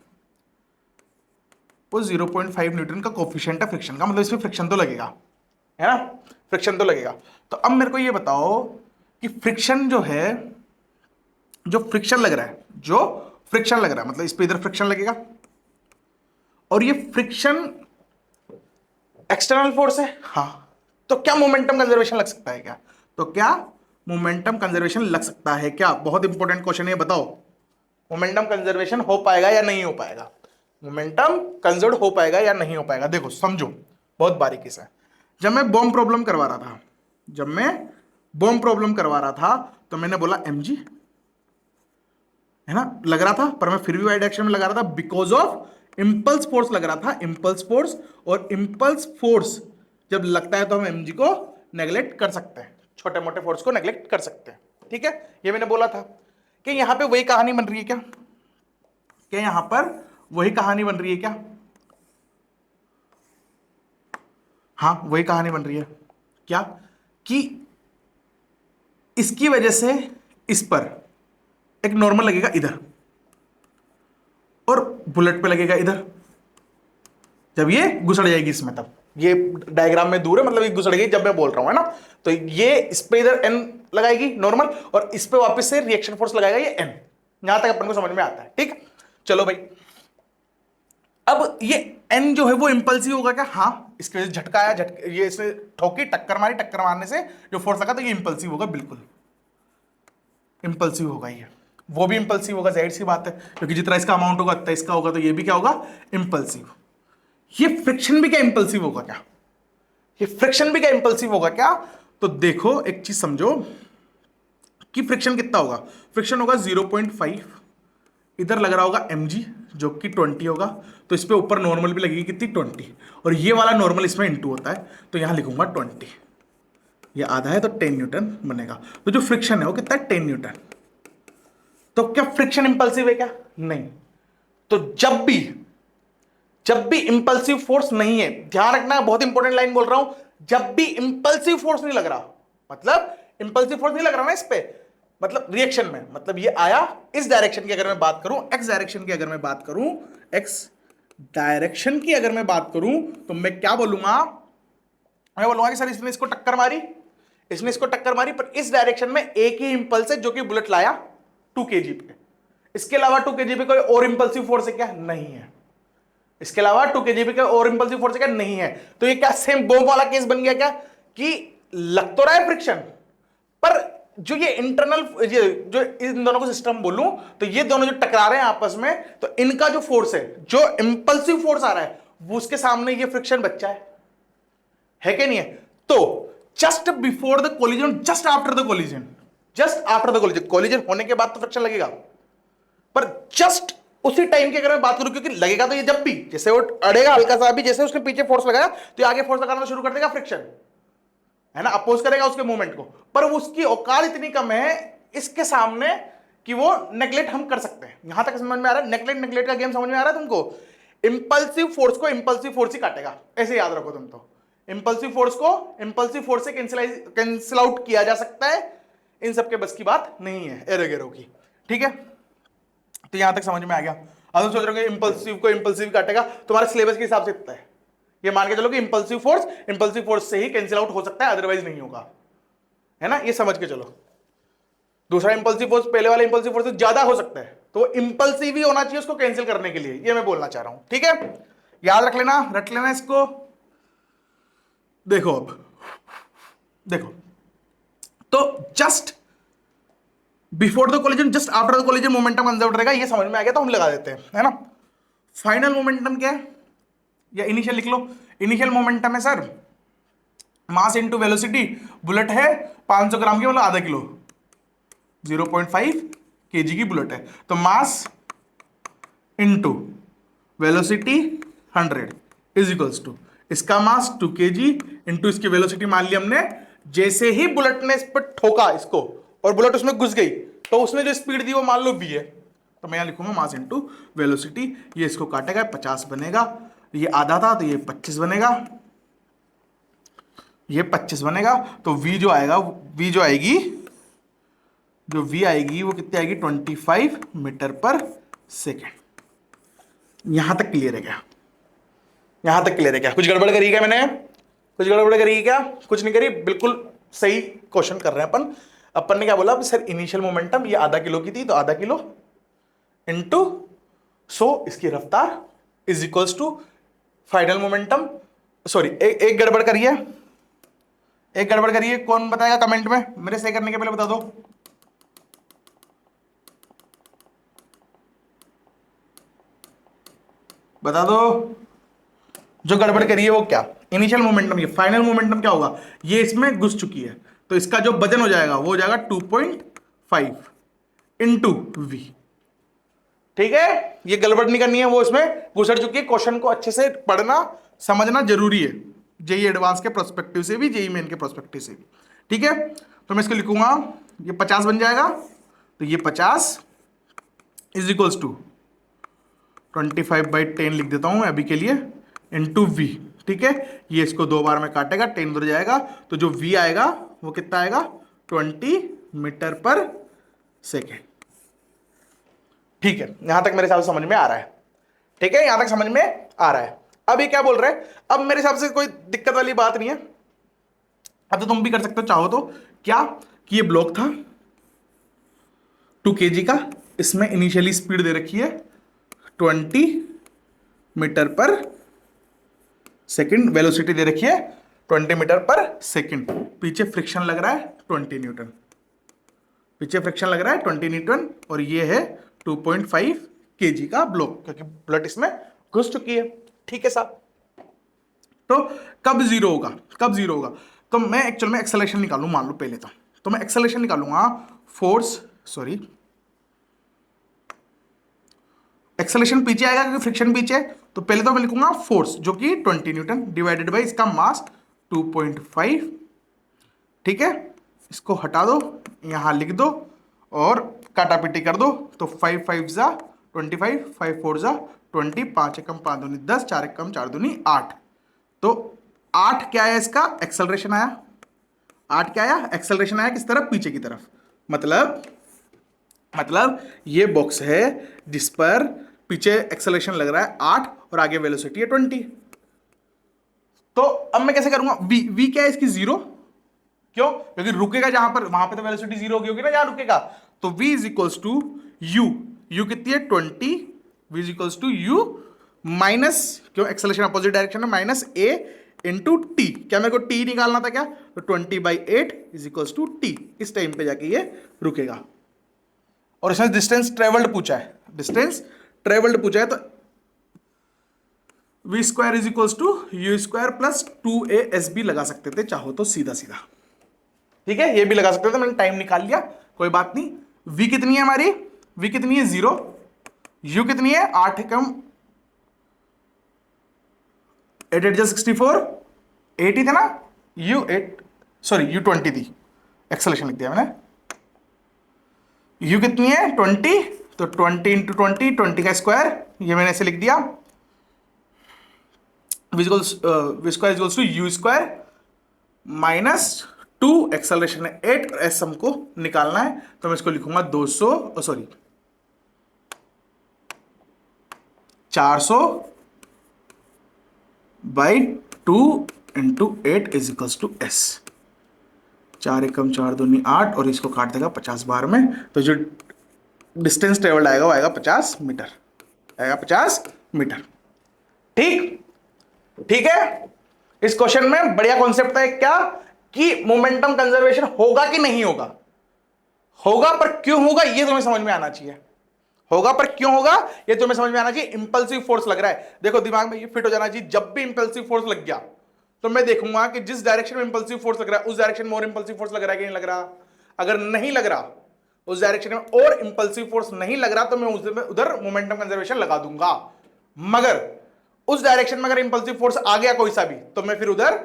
वो 0.5 न्यूटन का कोफिशिएंट है फ्रिक्शन का, मतलब इसमें फ्रिक्शन तो लगेगा, है ना? फ्रिक्शन तो लगेगा। तो अब मेरे को ये बताओ कि फ्रिक्शन जो है, जो फ्रिक्शन लग रहा है, जो फ्रिक्शन लग रहा है, मतलब इस पे इधर फ्रिक्शन लगेगा और ये फ्रिक्शन एक्सटर्नल फोर्स है। हाँ, तो क्या मोमेंटम कंजर्वेशन लग सकता है क्या? तो क्या मोमेंटम कंजर्वेशन लग सकता है क्या? बहुत इंपॉर्टेंट क्वेश्चन है, बताओ मोमेंटम कंजर्वेशन हो पाएगा या नहीं हो पाएगा? मोमेंटम कंजर्व हो पाएगा या नहीं हो पाएगा? देखो समझो बहुत बारीकी से। जब मैं बॉम्ब प्रॉब्लम करवा रहा था, जब मैं बॉम्ब प्रॉब्लम करवा रहा था तो मैंने बोला mg, है ना, लग रहा था, पर मैं फिर भी वाई डायरेक्शन में लगा रहा था बिकॉज ऑफ इंपल्स फोर्स लग रहा था, इंपल्स फोर्स। और इंपल्स फोर्स जब लगता है तो हम mg को नेग्लेक्ट कर सकते हैं, छोटे मोटे फोर्स को नेग्लेक्ट कर सकते हैं। ठीक है, ये मैंने बोला था कि यहां पे वही कहानी बन रही है क्या? क्या यहां पर वही कहानी बन रही है क्या? हाँ, वही कहानी बन रही है। क्या? कि इसकी वजह से इस पर एक नॉर्मल लगेगा इधर और बुलेट पे लगेगा इधर, जब ये घुसड़ जाएगी इसमें, तब ये डायग्राम में दूर है, मतलब ये घुसड़ गई जब मैं बोल रहा हूं, है ना? तो ये इस पे इधर एन लगाएगी नॉर्मल और इस पे वापस से रिएक्शन फोर्स लगाएगा ये एन। यहां तक अपन को समझ में आता है। ठीक, चलो भाई, अब ये एन जो है वो इंपल्सिव होगा क्या? हाँ, इसके वजह से झटका आया, ये इसने ठोकी, टक्कर मारी, टक्कर मारने से जो फोर्स लगा तो ये इंपल्सिव होगा, बिल्कुल इंपल्सिव होगा ये। वो भी इंपल्सिव होगा, जाहिर सी बात है, क्योंकि जितना इसका अमाउंट होगा उतना इसका होगा, तो ये भी क्या होगा? इंपल्सिव। ये फ्रिक्शन भी क्या इंपल्सिव होगा क्या? ये फ्रिक्शन भी क्या इंपल्सिव होगा क्या? तो देखो एक चीज समझो कि फ्रिक्शन कितना होगा। फ्रिक्शन होगा 0.5, इधर लग रहा होगा mg जो कि 20 होगा, तो इस पे ऊपर नॉर्मल भी लगेगी कितनी? 20, और ये वाला नॉर्मल इसमें इंटू होता है, तो यहां लिखूंगा 20, ये आधा है तो 10 न्यूटन बनेगा। तो जो फ्रिक्शन है वो कितना है? 10 न्यूटन। तो क्या फ्रिक्शन इंपल्सिव है क्या? नहीं। तो जब भी इंपल्सिव फोर्स नहीं है, ध्यान रखना, बहुत इंपॉर्टेंट लाइन बोल रहा हूं, जब भी इंपल्सिव फोर्स नहीं लग रहा, मतलब इंपल्सिव फोर्स नहीं लग रहा ना इस पे, मतलब रिएक्शन में, मतलब ये आया इस डायरेक्शन की अगर मैं बात करूं, एक्स डायरेक्शन की अगर मैं बात करूं, एक्स डायरेक्शन की अगर मैं बात करूं, तो मैं क्या बोलूंगा? मैं बोलूंगा कि सर इसने इसको टक्कर मारी, इसने इसको टक्कर मारी, पर इस डायरेक्शन में एक ही इंपल्स है जो कि बुलेट लाया 2 kg पे। इसके अलावा 2 kg पे कोई और इंपल्सिव फोर्स है क्या? नहीं है। इसके अलावा 2 kg पे कोई और इंपल्सिव फोर्स है क्या? नहीं है। तो ये क्या सेम बॉम्ब वाला केस बन गया क्या? कि लग तो रहा है फ्रिक्शन, पर जो ये इंटरनल, ये जो इन दोनों को सिस्टम बोलूं, तो ये दोनों जो टकरा रहे हैं आपस में, तो इनका जो फोर्स है, जो इंपल्सिव फोर्स आ रहा है, वो उसके सामने ये फ्रिक्शन बच्चा है कि नहीं है? तो just before the collision, just after the collision, just after the collision, collision होने के बाद तो फ्रिक्शन लगेगा, पर जस्ट उसी टाइम की अगर मैं बात करूं, क्योंकि लगेगा तो ये जब भी, जैसे वो अड़ेगा हल्का सा भी, जैसे उसके पीछे फोर्स लगाया तो ये आगे फोर्स लगाना शुरू कर देगा, फ्रिक्शन है ना, अपोज करेगा उसके मूवमेंट को, पर उसकी औकात इतनी कम है इसके सामने कि वो नेग्लेक्ट हम कर सकते हैं। यहां तक समझ में आ रहा है? नेग्लेक्ट का गेम समझ में आ रहा है तुमको? इंपल्सिव फोर्स को इंपल्सिव फोर्स ही काटेगा, ऐसे याद रखो तुम। तो इंपल्सिव फोर्स को इंपल्सिव फोर्स से कैंसिल आउट किया जा सकता है, इन सबके बस की बात नहीं है एरो गेरो की। ठीक है, तो यहां तक समझ में आ गया। अब तुम सोच रहे हो इंपल्सिव को इंपल्सिव काटेगा, तुम्हारे सिलेबस के हिसाब से इतना है, ये मान के चलो कि इंपल्सिव फोर्स से ही कैंसिल आउट हो सकता है, अदरवाइज नहीं होगा, है ना, ये समझ के चलो। दूसरा इंपल्सिव फोर्स पहले वाले इंपल्सिव फोर्स से ज्यादा हो सकता है, तो इंपल्सिव ही होना चाहिए उसको कैंसिल करने के लिए, ये मैं बोलना चाह रहा हूं। ठीक है, याद रख लेना, रट लेना इसको। देखो अब देखो, तो just before the collision, just after the collision momentum conserve रहेगा, ये समझ में आ गया, तो हम लगा देते हैं, है ना। फाइनल मोमेंटम क्या है, या इनिशियल लिख लो। इनिशियल मोमेंटम है सर मास इनटू वेलोसिटी। बुलेट है 500 ग्राम की, मतलब आधा किलो, 0.5 kg की बुलेट है। तो mass into velocity 100 is equals to इसका मास 2 kg इंटू इसकी वेलोसिटी मान ली हमने। जैसे ही बुलेट ने इस पर ठोका इसको और बुलेट उसमें घुस गई, तो उसने जो स्पीड दी वो मान लो v है। तो मैं यहां लिखूंगा मास इनटू वेलोसिटी। ये इसको काटेगा 50 बनेगा, ये आधा था तो ये 25 बनेगा, ये 25 बनेगा। तो v जो आएगा, v जो आएगी, जो v आएगी वो कितनी आएगी, 25 मीटर पर सेकेंड। यहां तक क्लियर है क्या? यहां तक क्लियर है क्या? कुछ गड़बड़ करी क्या मैंने? कुछ गड़बड़ करी क्या? कुछ नहीं करी, बिल्कुल सही क्वेश्चन कर रहे हैं अपन। अपन ने क्या बोला सर, इनिशियल मोमेंटम ये आधा किलो की थी, तो आधा किलो इंटू 100 इसकी रफ्तार is equals to final momentum. Sorry, एक गड़बड़ करिए, एक गड़बड़ करिए। कौन बताएगा कमेंट में? मेरे सही करने के पहले बता दो। बता दो जो गड़बड़ करिए वो क्या। इनिशियल मोमेंटम, ये फाइनल मोमेंटम क्या होगा, ये इसमें घुस चुकी है, तो इसका जो वजन हो जाएगा वो हो जाएगा 2.5 इंटू वी। ठीक है, ये गड़बड़ नहीं करनी है, वो इसमें घुसड़ चुकी है। क्वेश्चन को अच्छे से पढ़ना समझना जरूरी है, जेई एडवांस के प्रोस्पेक्टिव से भी, जेई मेन के प्रोस्पेक्टिव से भी। ठीक है, तो मैं इसको लिखूंगा, ये 50 बन जाएगा, तो ये 50 इज इक्वल्स टू 25/10 लिख देता हूं अभी के लिए, इंटू वी। ठीक है, ये इसको 2 बार में काटेगा, 10 उधर जाएगा, तो जो v आएगा वो कितना आएगा, 20 मीटर पर सेकेंड। ठीक है, यहां तक मेरे हिसाब से समझ में आ रहा है। ठीक है, यहां तक समझ में आ रहा है। अब ये क्या बोल रहे हैं, अब मेरे हिसाब से कोई दिक्कत वाली बात नहीं है। अब तो तुम भी कर सकते हो चाहो तो। क्या कि ये ब्लॉक था 2 kg का, इसमें इनिशियली स्पीड दे रखी है 20 मीटर पर सेकंड, वेलोसिटी दे रखी है 20 मीटर पर सेकंड। पीछे फ्रिक्शन लग रहा है 20 न्यूटन, पीछे फ्रिक्शन लग रहा है 20 न्यूटन, और ये है 2.5 kg का ब्लॉक, क्योंकि ब्लड इसमें घुस चुकी है। ठीक है साहब, तो कब जीरो होगा, कब जीरो होगा? तो मैं एक्चुअल में एक्सेलरेशन निकालूं, मान लो पहले तो मैं एक्सेलरेशन निकालूंगा, फोर्स, सॉरी एक्सेलरेशन पीछे आएगा क्योंकि फ्रिक्शन पीछे है। तो पहले तो मैं लिखूंगा फोर्स जो कि 20 न्यूटन डिवाइडेड बाई इसका मास 2.5। ठीक है, इसको हटा दो, यहां लिख दो और काटापीटी कर दो। तो 5 5 जा 25, 5 4 जा 20, 5 एकम 5 दूनी 10, 4 एकम 4 दूनी 8। तो 8 क्या आया इसका एक्सेलरेशन आया, 8 क्या आया एक्सेलरेशन आया, किस तरफ, पीछे की तरफ। मतलब ये बॉक्स है जिस पर पीछे एक्सेलरेशन लग रहा है 8 और आगे वेलोसिटी है 20। तो अब मैं कैसे करूंगा, v क्या है इसकी 0, क्यों, क्योंकि रुकेगा जहां पर, वहां पे तो वेलोसिटी 0 होगी ना जहां रुकेगा। तो v is equals to u कितनी है 20, v is equals to u minus, क्यों एक्सेलरेशन अपोजिट डायरेक्शन में, माइनस a इंटू टी। क्या मेरे को t निकालना था क्या, तो 20/8 इज इक्वल्स टू टी। इस टाइम पे जाके ये रुकेगा। और इसमें डिस्टेंस ट्रेवल्ड पूछा है, डिस्टेंस ट्रेवल्ड पूछा है, तो v square is equals to u square plus 2asb लगा सकते थे चाहो तो सीधा सीधा। ठीक है, ये भी लगा सकते थे, मैंने टाइम निकाल लिया, कोई बात नहीं। v कितनी है हमारी, v कितनी है 0, u कितनी है 8 एकम 8 8 64, 8 ही था ना, u 20 थी, एक्सेलरेशन लिख दिया मैंने। u कितनी है 20, तो 20 इंटू 20 का स्क्वायर, ये मैंने ऐसे लिख दिया। v square equals to u square minus 2, acceleration है 8, और s हमको निकालना है, तो मैं इसको लिखूंगा 400/2 into 8 is equals to s। 4 एकम 4 दूनी 8, और इसको काट देगा 50 बार में, तो जो डिस्टेंस ट्रेवल्ड आएगा वो आएगा 50 मीटर, आएगा 50 मीटर। ठीक है, इस क्वेश्चन में बढ़िया कॉन्सेप्ट है क्या, कि मोमेंटम कंजर्वेशन होगा कि नहीं होगा, होगा, पर क्यों होगा ये तुम्हें समझ में आना चाहिए। होगा, पर क्यों होगा ये तुम्हें समझ में आना चाहिए। इंपल्सिव फोर्स लग रहा है, देखो दिमाग में ये फिट हो जाना चाहिए। जब भी इंपल्सिव फोर्स लग गया तो मैं देखूंगा कि जिस डायरेक्शन में इंपल्सिव फोर्स लग रहा है उस डायरेक्शन में और इंपल्सिव फोर्स लग रहा है कि नहीं लग रहा। अगर नहीं लग रहा उस डायरेक्शन में और इंपल्सिव फोर्स नहीं लग रहा तो मैं उधर मोमेंटम कंजर्वेशन लगा दूंगा। मगर उस डायरेक्शन में अगर इंपल्सिव फोर्स आ गया कोई सा भी तो मैं फिर उधर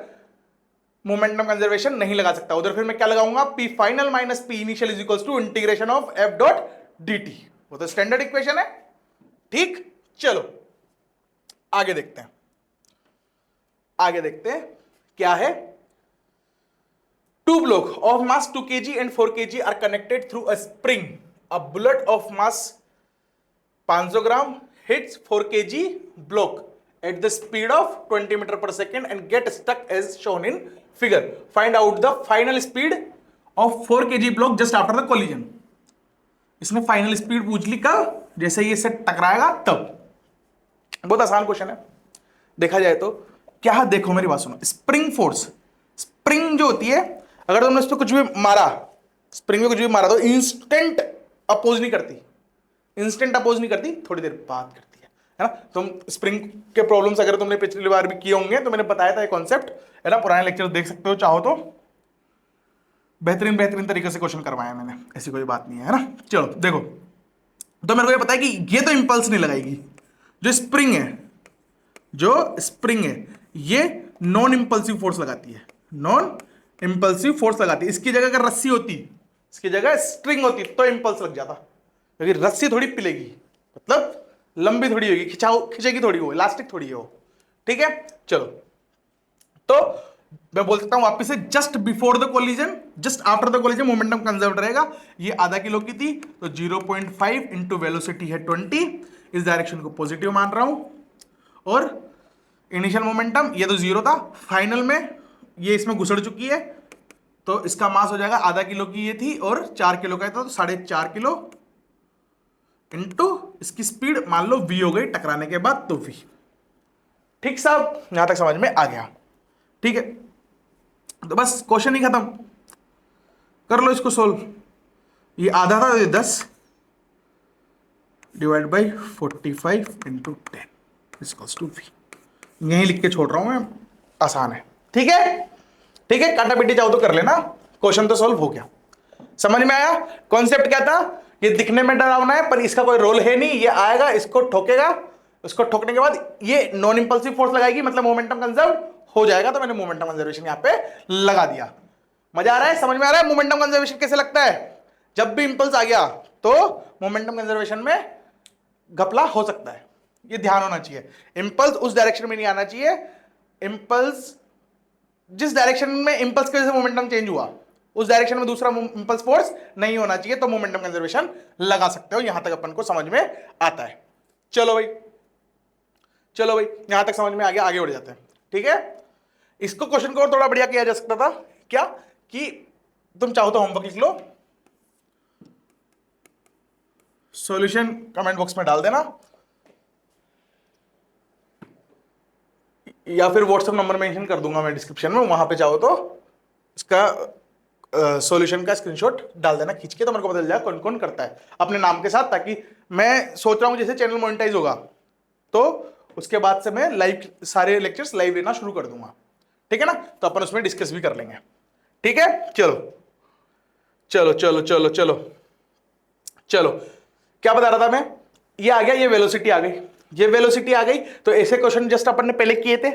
मोमेंटम कंजर्वेशन नहीं लगा सकता। उधर फिर मैं क्या लगाऊंगा, P final minus P initial is equals to integration of F dot dt। वो तो स्टैंडर्ड इक्वेशन है। ठीक, चलो आगे देखते हैं। आगे देखते हैं क्या है। Two block of mass 2 kg and 4 kg are connected through a spring. A bullet of mass 500 gram hits 4 kg block at the speed of 20 meter per second and get stuck as shown in figure. Find out the final speed of 4 kg block just after the collision. इसने final speed पूछ ली कब, जैसे ये set टकराएगा तब। बहुत आसान question है देखा जाए तो। क्या, देखो मेरी बात सुनो। स्प्रिंग फोर्स, स्प्रिंग जो होती है अगर तुमने उस पर कुछ भी मारा, स्प्रिंग में कुछ भी मारा तो इंस्टेंट अपोज नहीं करती, इंस्टेंट अपोज नहीं करती, थोड़ी देर बाद करती है ना। तुम स्प्रिंग के प्रॉब्लम्स अगर तुमने पिछली बार भी किए होंगे तो मैंने बताया था ये कॉन्सेप्ट है ना, पुराने लेक्चर देख सकते हो चाहो तो। बेहतरीन तरीके से क्वेश्चन करवाया मैंने, ऐसी कोई बात नहीं है ना। चलो देखो, तो मेरे को ये पता है कि ये तो इंपल्स नहीं लगाएगी। जो स्प्रिंग है ये नॉन इंपल्सिव फोर्स लगाती है, नॉन इंपल्सिव फोर्स लगाती है। इसकी जगह अगर रस्सी होती, इसकी जगह स्ट्रिंग होती तो इंपल्स लग जाता, क्योंकि रस्सी थोड़ी पिलेगी, मतलब लंबी थोड़ी होगी, खिंचेगी थोड़ी, वो इलास्टिक थोड़ी है वो। ठीक है, चलो तो मैं बोल सकता हूं वापिस से, just before the collision, just after the collision momentum conserve रहेगा। ये आधा किलो की थी तो 0.5 इंटू वेलोसिटी है 20, इस डायरेक्शन को पॉजिटिव मान रहा हूं। और इनिशियल मोमेंटम ये तो 0 था, फाइनल में ये इसमें घुसड़ चुकी है तो इसका मास हो जाएगा आधा किलो की ये थी और 4 किलो का था तो 4.5 किलो इंटू इसकी स्पीड मान लो v हो गई टकराने के बाद तो v। ठीक साहब, यहां तक समझ में आ गया। ठीक है, तो बस क्वेश्चन ही खत्म, कर लो इसको सोल्व। ये आधा था, ये 10 divide by 45 into 10 equals to v। यहीं लिख के छोड़ रहा हूं मैं, आसान है। ठीक है, ठीक है, काटा पीटी चाहो तो कर लेना, क्वेश्चन तो सोल्व हो गया। समझ में आया कॉन्सेप्ट क्या था। ये दिखने में डरावना है पर इसका कोई रोल है नहीं, ये आएगा इसको ठोकेगा, उसको ठोकने के बाद ये नॉन इंपल्सिव फोर्स लगाएगी, मतलब मोमेंटम कंजर्व हो जाएगा। तो मैंने मोमेंटम कंजर्वेशन यहां पे लगा दिया। मजा आ रहा है, समझ में आ रहा है मोमेंटम कंजर्वेशन कैसे लगता है। जब भी इंपल्स आ गया तो मोमेंटम कंजर्वेशन में घपला हो सकता है, ये ध्यान होना चाहिए। इंपल्स उस डायरेक्शन में नहीं आना चाहिए, इंपल्स जिस डायरेक्शन में इंपल्स की वजह से मोमेंटम चेंज हुआ उस डायरेक्शन में दूसरा इंपल्स फोर्स नहीं होना चाहिए, तो मोमेंटम कंजर्वेशन लगा सकते हो। यहां तक अपन को समझ में आता है। चलो भाई, चलो भाई, यहां तक समझ में आ गया, आगे बढ़ जाते हैं। ठीक है, इसको क्वेश्चन को और थोड़ा बढ़िया किया जा सकता था। क्या कि तुम चाहो तो होमवर्क लिख लो, सॉल्यूशन कमेंट बॉक्स में डाल देना या फिर व्हाट्सएप नंबर मेंशन कर दूंगा मैं डिस्क्रिप्शन में, वहां पे चाहो तो इसका सॉल्यूशन का स्क्रीनशॉट डाल देना खींच के, तो मेरे को पता चल जाए कौन कौन करता है अपने नाम के साथ। ताकि मैं सोच रहा हूं जैसे चैनल मोनेटाइज होगा तो उसके बाद से मैं लाइव सारे लेक्चर्स लाइव लेना शुरू कर दूंगा। ठीक है ना, तो अपन उसमें डिस्कस भी कर लेंगे। ठीक है, चलो चलो चलो चलो चलो चलो, क्या बता रहा था मैं, ये आ गया, ये वेलोसिटी आ गई, ये वेलोसिटी आ गई। तो ऐसे क्वेश्चन जस्ट अपन ने पहले किए थे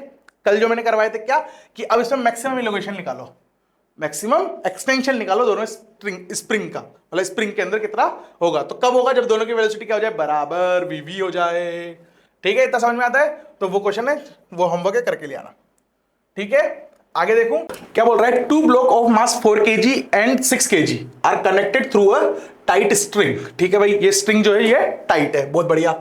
कल जो मैंने करवाए थे, क्या कि अब इसमें मैक्सिमम इलोगेशन निकालो, मैक्सिमम एक्सटेंशन निकालो दोनों स्प्रिंग का, मतलब स्प्रिंग के अंदर कितना होगा। तो कब होगा, जब दोनों की वेलोसिटी क्या हो जाए, बराबर वीवी हो जाए। ठीक है, इतना समझ में आता है। तो वो क्वेश्चन है, वो होमवर्क है, करके ले आना। ठीक है, आगे देखूं क्या बोल रहा है। 2 block of mass 4 kg and 6 kg are connected through a tight string. ठीक है भाई, ये स्ट्रिंग जो है ये टाइट है, बहुत बढ़िया।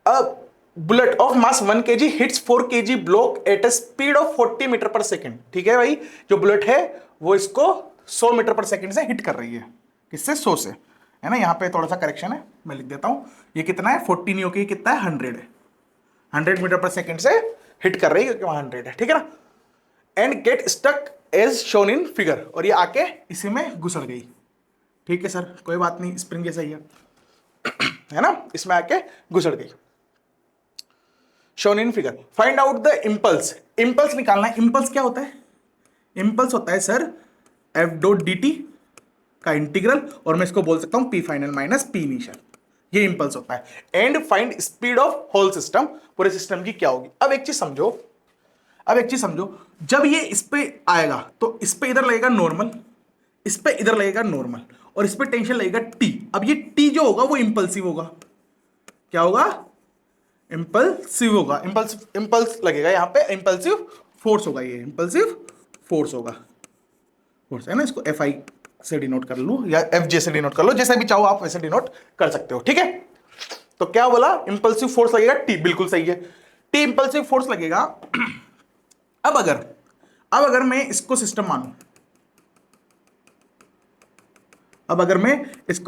अब bullet of mass 1 kg hits 4 kg block at a speed of 40 metre पर सेकेंड। ठीक है भाई, जो बुलेट है वो इसको 100 मीटर पर सेकेंड से हिट कर रही है। किससे, 100 से, है ना। यहाँ पे थोड़ा सा करेक्शन है, मैं लिख देता हूं। ये कितना है, 40 नहीं होके कितना है, 100 है। 100 मीटर पर सेकेंड से हिट कर रही है क्योंकि वहां 100 है। ठीक है ना। And get stuck as shown in figure, और ये आके इसी में घुसड़ गई। ठीक है सर, कोई बात नहीं, स्प्रिंग जैसा ही है। है ना, इसमें आके घुसड़ गई। Shown in figure. Find out the impulse. Impulse निकालना है। इंपल्स क्या होता है? इंपल्स होता है sir F dot d t का इंटीग्रल, और मैं इसको बोल सकता हूं P final minus P initial. ये इंपल्स होता है। And find speed of whole system, पूरे सिस्टम की क्या होगी। अब एक चीज समझो, जब ये इस पे आएगा तो इस पे इधर लगेगा नॉर्मल, इस पे इधर लगेगा नॉर्मल, और इस पे टेंशन लगेगा टी। अब ये टी जो होगा वो इंपल्सिव होगा। क्या होगा? इंपल्सिव होगा। इंपल्स लगेगा यहां पे, इंपल्सिव फोर्स होगा। ये इंपल्सिव फोर्स होगा, फोर्स है ना। इसको एफ आई से डिनोट कर लो या एफ जे से डिनोट कर लो, जैसा भी चाहो आप वैसे डिनोट कर सकते हो, ठीक है। तो क्या बोला? इंपल्सिव फोर्स लगेगा टी, बिल्कुल सही है, टी इंपल्सिव फोर्स लगेगा। अब अगर मैं इसको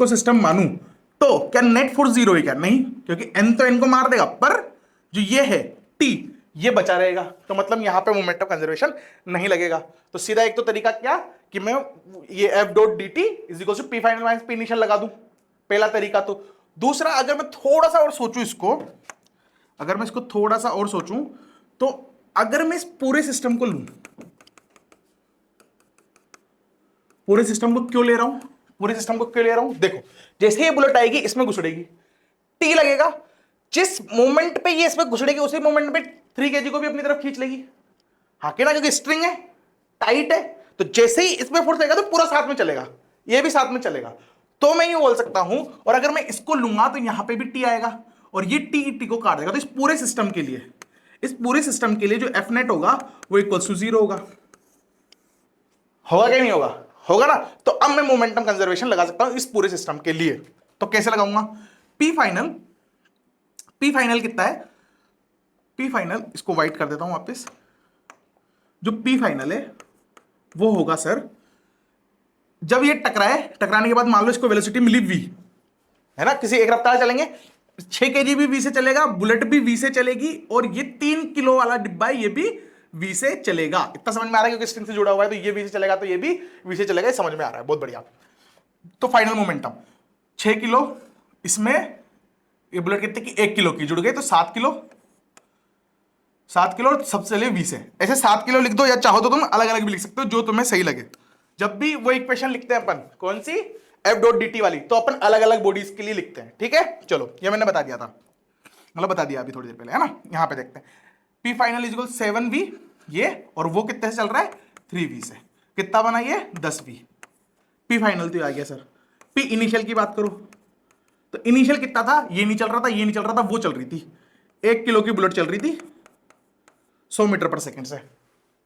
सिस्टम मानूं, तो क्या नेट फोर्स जीरो है क्या? नहीं, क्योंकि एन तो एन को मार देगा, पर जो ये है टी, ये बचा रहेगा। तो मतलब यहां पे मोमेंट ऑफ कंजर्वेशन नहीं लगेगा। तो सीधा एक तो तरीका क्या कि मैं ये F dot d t is equal to P final minus P initial लगा दूं, पहला तरीका। तो दूसरा, अगर मैं थोड़ा सा और सोचूं इसको, तो अगर मैं इस पूरे सिस्टम को लूं, पूरे सिस्टम को क्यों ले रहा हूं? देखो, जैसे ये बुलेट आएगी इसमें घुसड़ेगी, टी लगेगा, जिस मोमेंट पे ये इसमें घुसड़ेगी उसी मोमेंट पे 3 kg को भी अपनी तरफ खींच लेगी। हाँ कि ना, क्योंकि स्ट्रिंग है, टाइट है, तो जैसे ही इसमें फोर्स लगेगा तो पूरा साथ में चलेगा, ये भी साथ में चलेगा। तो मैं ये बोल सकता हूं, और अगर मैं इसको लूंगा तो यहां पे भी टी आएगा, और ये टी को काट देगा। तो इस पूरे सिस्टम के लिए जो एफ नेट होगा वो इक्वल टू 0 होगा क्या नहीं होगा? होगा ना। तो अब मैं मोमेंटम कंजर्वेशन लगा सकता हूं इस पूरे सिस्टम के लिए। तो कैसे लगाऊंगा? पी फाइनल कितना है? पी फाइनल, इसको वाइट कर देता हूं वापस। जो पी फाइनल है वो होगा सर, जब ये टकराने के बाद मान लो इसको वेलोसिटी मिली v, है ना, किसी एक रफ्तार चलेंगे, 6 kg भी v से चलेगा, बुलेट भी v से चलेगी, और ये 3 किलो वाला डिब्बा है ये भी v से चलेगा। इतना समझ में आ रहा है? क्योंकि स्ट्रिंग से जुड़ा हुआ है तो ये v से चलेगा, तो ये भी v से चलेगा। समझ में आ रहा है? बहुत बढ़िया। तो फाइनल मोमेंटम 6 किलो, इसमें ये बुलेट कितने की? 1 किलो की जुड़ गई, तो 7 किलो सबसे ले v से। ऐसे 7 किलो लिख दो, या चाहो तो तुम अलग अलग भी लिख सकते हो, जो तुम्हें सही लगे। जब भी वो इक्वेशन लिखते हैं अपन, कौन सी? एफ डॉट डी टी वाली, तो अपन अलग अलग बॉडीज के लिए लिखते हैं, ठीक है। चलो, ये मैंने बता दिया था, मतलब बता दिया अभी थोड़ी देर पहले, है ना। यहां पे देखते हैं, P final is equal 7v ये, और वो कितने से चल रहा है? 3v से। कितना बना ये? 10v। पी फाइनल तो आ गया सर। पी इनिशियल की बात करो तो इनिशियल कितना था? ये नहीं चल रहा था, वो चल रही थी 1 किलो की बुलेट चल रही थी 100 मीटर पर सेकंड से,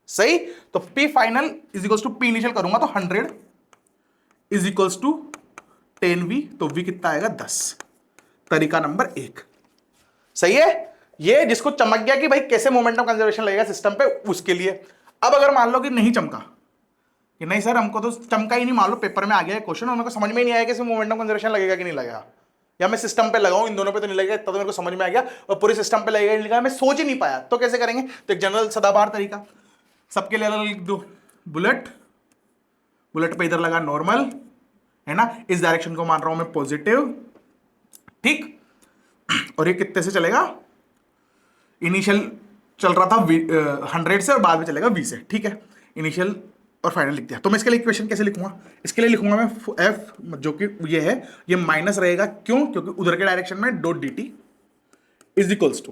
सही। तो P final is equals to P initial करूंगा तो 100 इज इक्वल्स टू 10v, तो v कितना आएगा? 10। तरीका नंबर 1 सही है। ये जिसको चमक गया कि भाई कैसे मोमेंटम कंजर्वेशन लगेगा सिस्टम पे, उसके लिए। अब अगर मान लो कि नहीं चमका, कि नहीं सर हमको तो चमका ही नहीं, मान लो पेपर में आ गया क्वेश्चन और मेरे को समझ में ही नहीं आया कि इसमें मोमेंटम कंजर्वेशन लगेगा कि नहीं लगेगा, या मैं सिस्टम पे लगाऊं, इन दोनों पे तो नहीं लगेगा, इतना तो मेरे को समझ में आ गया, और पूरे सिस्टम पे लगेगा नहीं लगेगा, मैं सोच ही नहीं पाया, तो कैसे करेंगे? तो एक जनरल सदाबहार तरीका, सबके लिए अलग लिख दो। बुलेट पे इधर लगा नॉर्मल, है ना, इस डायरेक्शन को मान रहा हूं मैं पॉजिटिव, ठीक। और ये कितने से चलेगा? इनिशियल चल रहा था 100 से और बाद में चलेगा v से, ठीक है। इनिशियल और फाइनल लिख दिया। तो मैं इसके लिए इक्वेशन कैसे लिखूंगा? इसके लिए लिखूंगा मैं f, जो कि ये है, ये माइनस रहेगा, क्यों? क्योंकि उधर के डायरेक्शन में dot d t is equals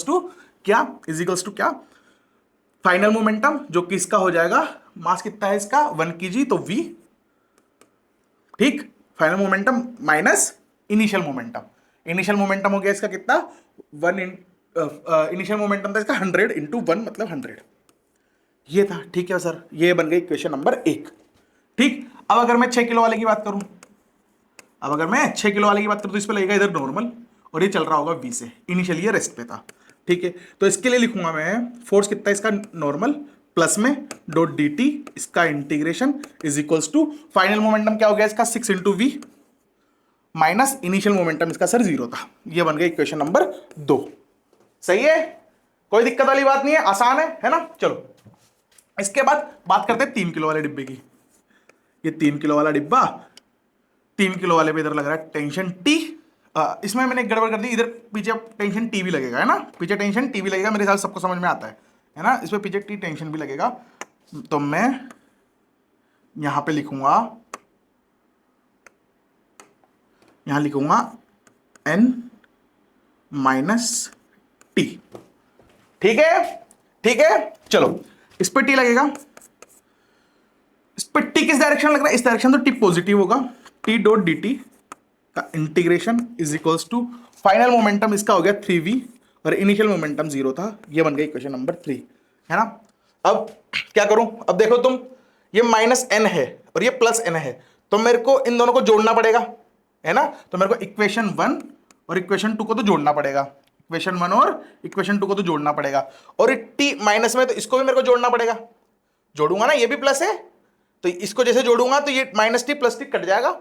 to क्या? फाइनल मोमेंटम, जो कि इसका हो जाएगा, मास कितना है इसका? 1 kg, तो v, ठीक। Final momentum minus initial momentum हो गया इसका कितना? इनिशियल मोमेंटम था इसका 100 इंटू 1 मतलब 100, ये था, ठीक है सर। ये बन गई क्वेश्चन नंबर 1, ठीक। अब अगर मैं 6 किलो वाले की बात करूं, तो इस पे लगेगा इधर नॉर्मल, और ये चल रहा होगा v से, इनिशियल ये रेस्ट पे था, ठीक है। तो इसके लिए लिखूंगा मैं फोर्स कितना है इसका? नॉर्मल प्लस में डॉट डी टी, इसका integration is equals to final momentum क्या हो गया इसका? 6 into v minus initial momentum इसका सर 0 था। ये बन गई इक्वेशन नंबर 2, सही है, कोई दिक्कत वाली बात नहीं है, आसान है ना। चलो, इसके बाद बात करते हैं 3 किलो वाले डिब्बे की। ये 3 किलो वाला डिब्बा, 3 किलो वाले पे इधर लग रहा है टेंशन टी। इसमें मैंने एक गड़बड़ कर दी, इधर पीछे टेंशन टी भी लगेगा, है ना, पीछे टेंशन टी भी लगेगा, मेरे ख्याल सबको समझ में आता है ना, इस पे पीछे टी टेंशन भी लगेगा। तो मैं यहां पे लिखूंगा, यहां लिखूंगा n माइनस टी। ठीक है, ठीक है, चलो इस पे टी लगेगा, इस पे टी किस डायरेक्शन लग रहा है, इस डायरेक्शन, तो टी पॉजिटिव होगा। टी डॉट डी टी का integration is equals to final momentum इसका हो गया 3v और इनिशियल मोमेंटम 0 था, ये बन गई इक्वेशन नंबर 3, है ना। अब क्या करूं, अब देखो तुम, ये माइनस n है और ये प्लस n है, तो मेरे को इन दोनों को जोड़ना पड़ेगा, है ना। तो मेरे को इक्वेशन 1 और इक्वेशन 2 को तो जोड़ना पड़ेगा, इक्वेशन 1 और इक्वेशन 2 को तो जोड़ना पड़ेगा, और टी माइनस में तो इसको भी मेरे को जोड़ना पड़ेगा। जोड़ूंगा ना, ये भी प्लस है, तो इसको जैसे जोड़ूंगा तो ये minus T plus T cut जाएगा,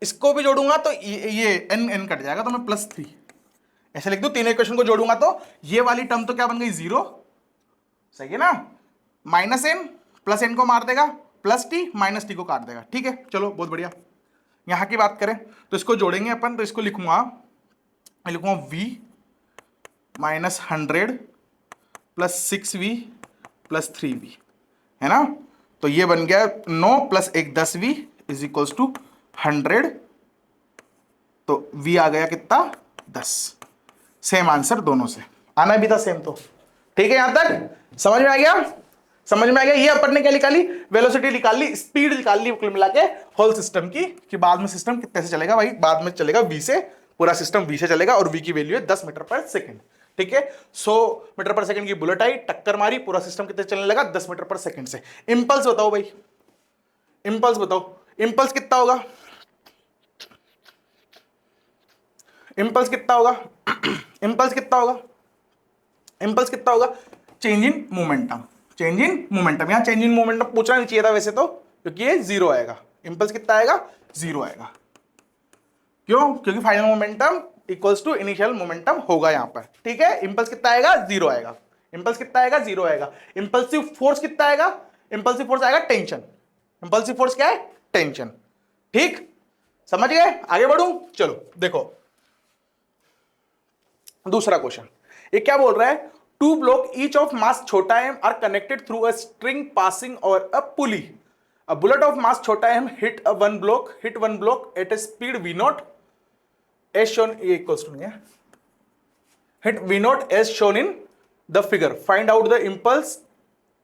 इसको भी जोड़ूंगा तो ये एन एन कट जाएगा, तो मैं प्लस 3 ऐसे लिख दूं। तीनों इक्वेशन को जोड़ूंगा तो ये वाली टर्म तो क्या बन गई 0, सही है ना, माइनस एन प्लस एन को मार देगा, प्लस टी माइनस टी को काट देगा। ठीक है, चलो बहुत बढ़िया। यहां की बात करें तो इसको जोड़ेंगे अपन, तो इसको लिखूंगा, मैं लिखूंगा v minus 100 plus 6v plus 3v, है ना। तो ये बन गया 9 plus 1 10v is equals to 100, तो v आ गया कितना 10। सेम आंसर दोनों से, आना भी था सेम। तो ठीक है, यहां तक समझ में आ गया, समझ में आ गया। ये अपन ने क्या निकाली, वेलोसिटी निकाल ली, स्पीड निकाल ली कुल मिला के होल सिस्टम की, कि बाद में सिस्टम कितने से चलेगा भाई, बाद में चलेगा v से, पूरा सिस्टम v से चलेगा और v की वैल्यू है 10 मीटर पर सेकंड। ठीक है, 100 मीटर पर सेकंड की बुलेट आई, टक्कर मारी, पूरा सिस्टम कितने चलने लगा 10 मीटर पर सेकंड से। इंपल्स बताओ भाई, इंपल्स बताओ, इंपल्स कितना होगा, इंपल्स कितना होगा, इंपल्स कितना होगा, इंपल्स कितना होगा, change in momentum, change in momentum. यहां चेंज इन मोमेंटम पूछना नहीं चाहिए था वैसे तो, क्योंकि ये 0 आएगा। इंपल्स कितना आएगा, 0 आएगा। क्यों, क्योंकि final momentum equals to initial momentum होगा यहां पर। ठीक है, इंपल्स कितना आएगा, 0 आएगा। इंपल्स कितना आएगा, 0 आएगा। इंपल्सिव फोर्स कितना आएगा, इंपल्सिव फोर्स आएगा टेंशन। इंपल्सिव फोर्स क्या है, टेंशन। ठीक, समझ गए, आगे बढ़ूं, चलो देखो दूसरा क्वेश्चन। ये क्या बोल रहा है, two block each of mass छोटा m are connected through a string passing और a pulley. A bullet of mass छोटा m hit one block at a speed v naught as shown, ये इक्वल्स टू नहीं है, hit v naught as shown in the figure, find out the impulse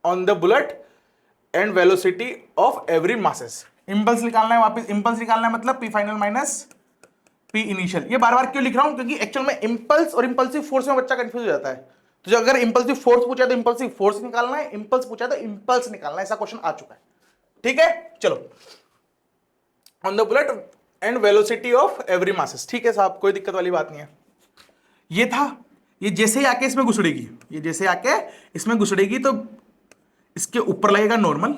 on the bullet and velocity of every masses. Impulse निकालना है, वापस impulse निकालना है, मतलब p final minus p initial. ये बार बार क्यों लिख रहा हूं, क्योंकि एक्चुअल में इंपल्स और इंपल्सिव फोर्स में बच्चा कंफ्यूज हो जाता है। तो अगर इंपल्सिव फोर्स पूछा तो इंपल्सिव फोर्स निकालना है, इंपल्स पूछा तो इंपल्स निकालना है, ऐसा क्वेश्चन आ चुका है। ठीक है, चलो on the bullet and velocity of every masses. ठीक है साहब, कोई दिक्कत वाली बात नहीं है। ये था, ये जैसे ही आके इसमें घुसड़ेगी, ये जैसे आके इसमें घुसड़ेगी तो इसके ऊपर लगेगा नॉर्मल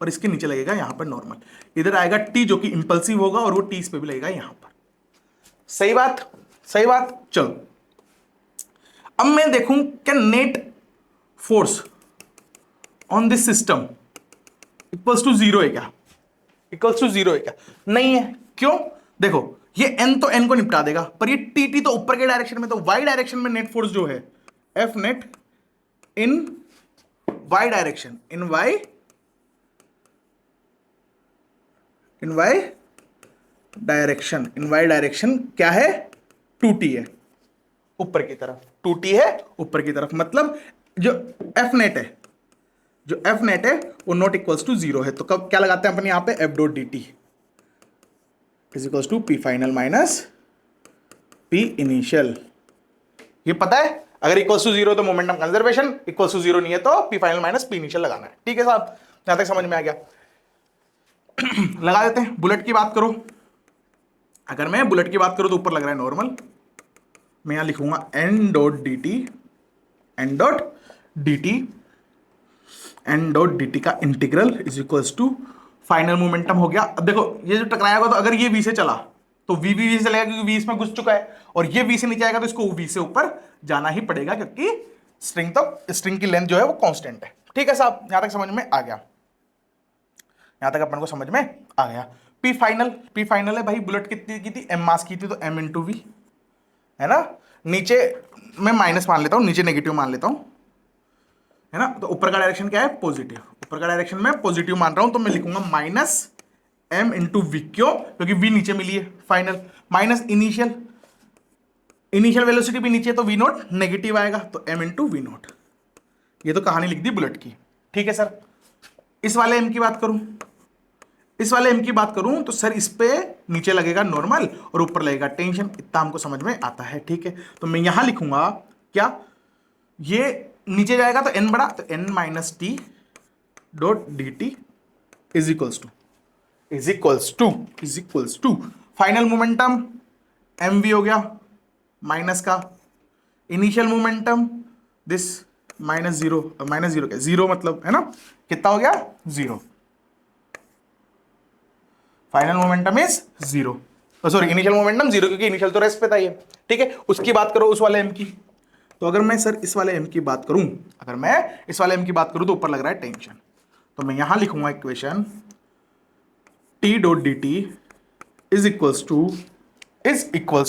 और इसके नीचे लगेगा यहां पर नॉर्मल। इधर आएगा टी जो कि इंपल्सिव होगा और वो टी इस पे भी लगेगा यहां पर। सही बात, सही बात। चलो अब मैं देखूं कि net force on this system equals to 0 है क्या, इक्वल्स टू 0 है क्या, नहीं है। क्यों, देखो ये n तो n को निपटा देगा, पर ये टी तो ऊपर के डायरेक्शन में, तो y डायरेक्शन में नेट फोर्स जो है F नेट इन y डायरेक्शन, इन y डायरेक्शन, इन y डायरेक्शन क्या है, 2t है ऊपर की तरफ, 2t है ऊपर की तरफ। मतलब जो F नेट है, जो F नेट है वो नॉट इक्वल्स टू 0 है। तो कब क्या लगाते हैं अपन यहां पे, F dot d t is equals to P final minus P initial. ये पता है, अगर इक्वल्स टू 0 तो मोमेंटम कंजर्वेशन, इक्वल्स टू 0 नहीं है तो P final minus P initial लगाना है। ठीक है साहब, यहां तक समझ में आ गया। लगा देते हैं, बुलेट की बात करो, अगर मैं बुलेट की बात करूं तो ऊपर लग रहा है नॉर्मल, मैं यहां लिखूंगा n dot d t, n dot d t, n dot d t का integral is equals to final momentum हो गया। अब देखो ये जो टकराया होगा, तो अगर ये v से चला तो v से चलेगा क्योंकि v इसमें घुस चुका है, और ये v से नीचे आएगा तो इसको v से ऊपर जाना ही पड़ेगा, क्योंकि स्ट्रिंग की लेंथ जो है वो कांस्टेंट है। ठीक है साहब, यहां तक समझ में आ गया। यहां तक अपन को समझ में आ गया। पी फाइनल है भाई, बुलेट कितनी की थी, एम मास की थी, तो एम इंटू वी, है ना। नीचे मैं माइनस मान लेता हूं, नीचे नेगेटिव मान लेता हूं, है ना। तो ऊपर का डायरेक्शन क्या है, पॉजिटिव, ऊपर का डायरेक्शन मैं पॉजिटिव मान रहा हूं, तो मैं लिखूंगा माइनस एम इंटू वी। क्यों, क्योंकि वी नीचे मिली है फाइनल, माइनस इनिशियल वेलोसिटी भी नीचे, तो वी नॉट नेगेटिव आएगा, तो एम इंटू वी नॉट। ये तो कहानी लिख दी बुलेट की, ठीक है सर। इस वाले एम की बात करूं, तो सर इस पे नीचे लगेगा नॉर्मल और ऊपर लगेगा टेंशन, इतना हमको समझ में आता है, ठीक है। तो मैं यहां लिखूंगा क्या, ये नीचे जाएगा तो एन बड़ा, तो N minus t dot d t is equals to final momentum m v हो गया माइनस का, initial momentum this minus zero क्या, जीरो मतलब, है ना, कितना हो गया, zero. Final momentum is zero, sorry initial momentum zero, क्योंकि इनिशियल तो रेस्ट पे था ये, ठीक है। उसकी बात करो उस वाले एम की, तो अगर मैं सर इस वाले एम की बात करूं, तो ऊपर लग रहा है टेंशन, तो मैं यहां लिखूंगा equation t dot d t is equals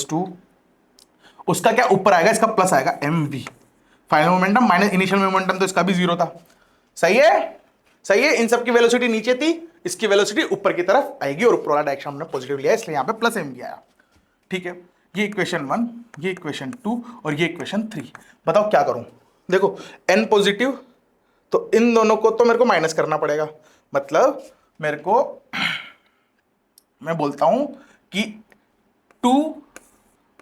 to उसका क्या ऊपर आएगा, इसका प्लस आएगा m v, final momentum minus initial momentum, तो इसका भी जीरो था। सही है, इन सब की वेलोसिटी नीचे थी, इसकी वेलोसिटी ऊपर की तरफ आएगी, और ऊपर वाला डायरेक्शन हमने पॉजिटिव लिया, इसलिए यहां पे प्लस एम वी आया, ठीक है। ये इक्वेशन 1, ये इक्वेशन 2 और ये इक्वेशन 3। बताओ क्या करूं, देखो एन पॉजिटिव, तो इन दोनों को तो मेरे को माइनस करना पड़ेगा, मतलब मेरे को, मैं बोलता हूं कि 2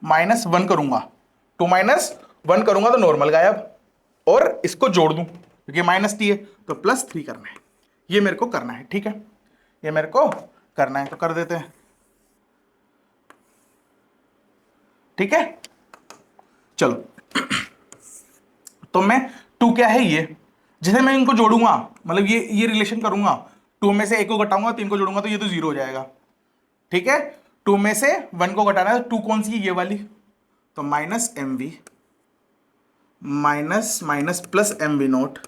माइनस 1 करूंगा, 2 माइनस 1 करूंगा तो नॉर्मल गायब, और इसको जोड़ दूं क्योंकि माइनस टी है, तो प्लस 3 करना है, ये मेरे को करना है, ठीक है, ये मेरे को करना है, तो कर देते हैं, ठीक है। चलो तो मैं 2 क्या है ये, जैसे मैं इनको जोड़ूंगा, मतलब ये रिलेशन करूंगा, 2 में से 1 को घटाऊंगा, 3 को जोड़ूंगा, तो ये तो 0 हो जाएगा, ठीक है। 2 में से 1 को घटाना है, 2 कौन सी है, ये वाली, तो minus m v minus minus plus m v naught,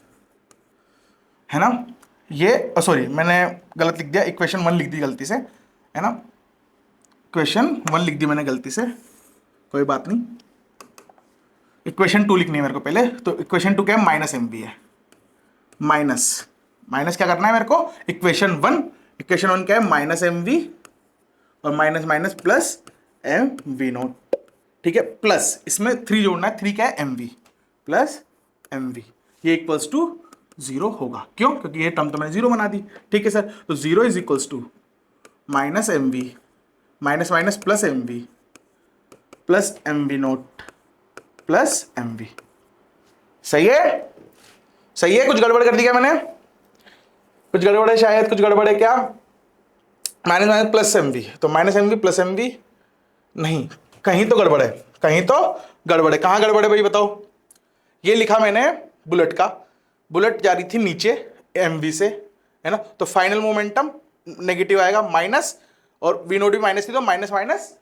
है ना। ये सॉरी मैंने गलत लिख दिया, इक्वेशन 1 लिख दी गलती से, है ना, इक्वेशन 1 लिख दी मैंने गलती से, कोई बात नहीं। इक्वेशन 2 लिखनी है मेरे को पहले, तो इक्वेशन 2 क्या है, माइनस एम वी है, माइनस क्या करना है मेरे को, इक्वेशन 1 क्या है, माइनस एम वी और minus minus plus m v naught, ठीक है, प्लस इसमें 3 जोड़ना है, 3 क्या है, m v plus m v, ये इक्वल्स टू 0 होगा, क्यों, क्योंकि ये टर्म तो मैंने 0 बना दी, ठीक है सर। तो 0 is equals to minus m v minus minus plus m v note plus m v. सही है, कुछ गड़बड़ कर दिया मैंने, कुछ गड़बड़ है शायद, कुछ गड़बड़ है क्या, minus minus plus m v, तो minus m v plus m v, नहीं, कहीं तो गड़बड़ है, कहाँ गड़बड़ है भाई बताओ। ये लिखा मैंने बुलेट का, बुलेट जा रही थी नीचे एम वी से, है ना, तो फाइनल मोमेंटम नेगेटिव आएगा माइनस, और वी नोट भी माइनस थी, तो माइनस माइनस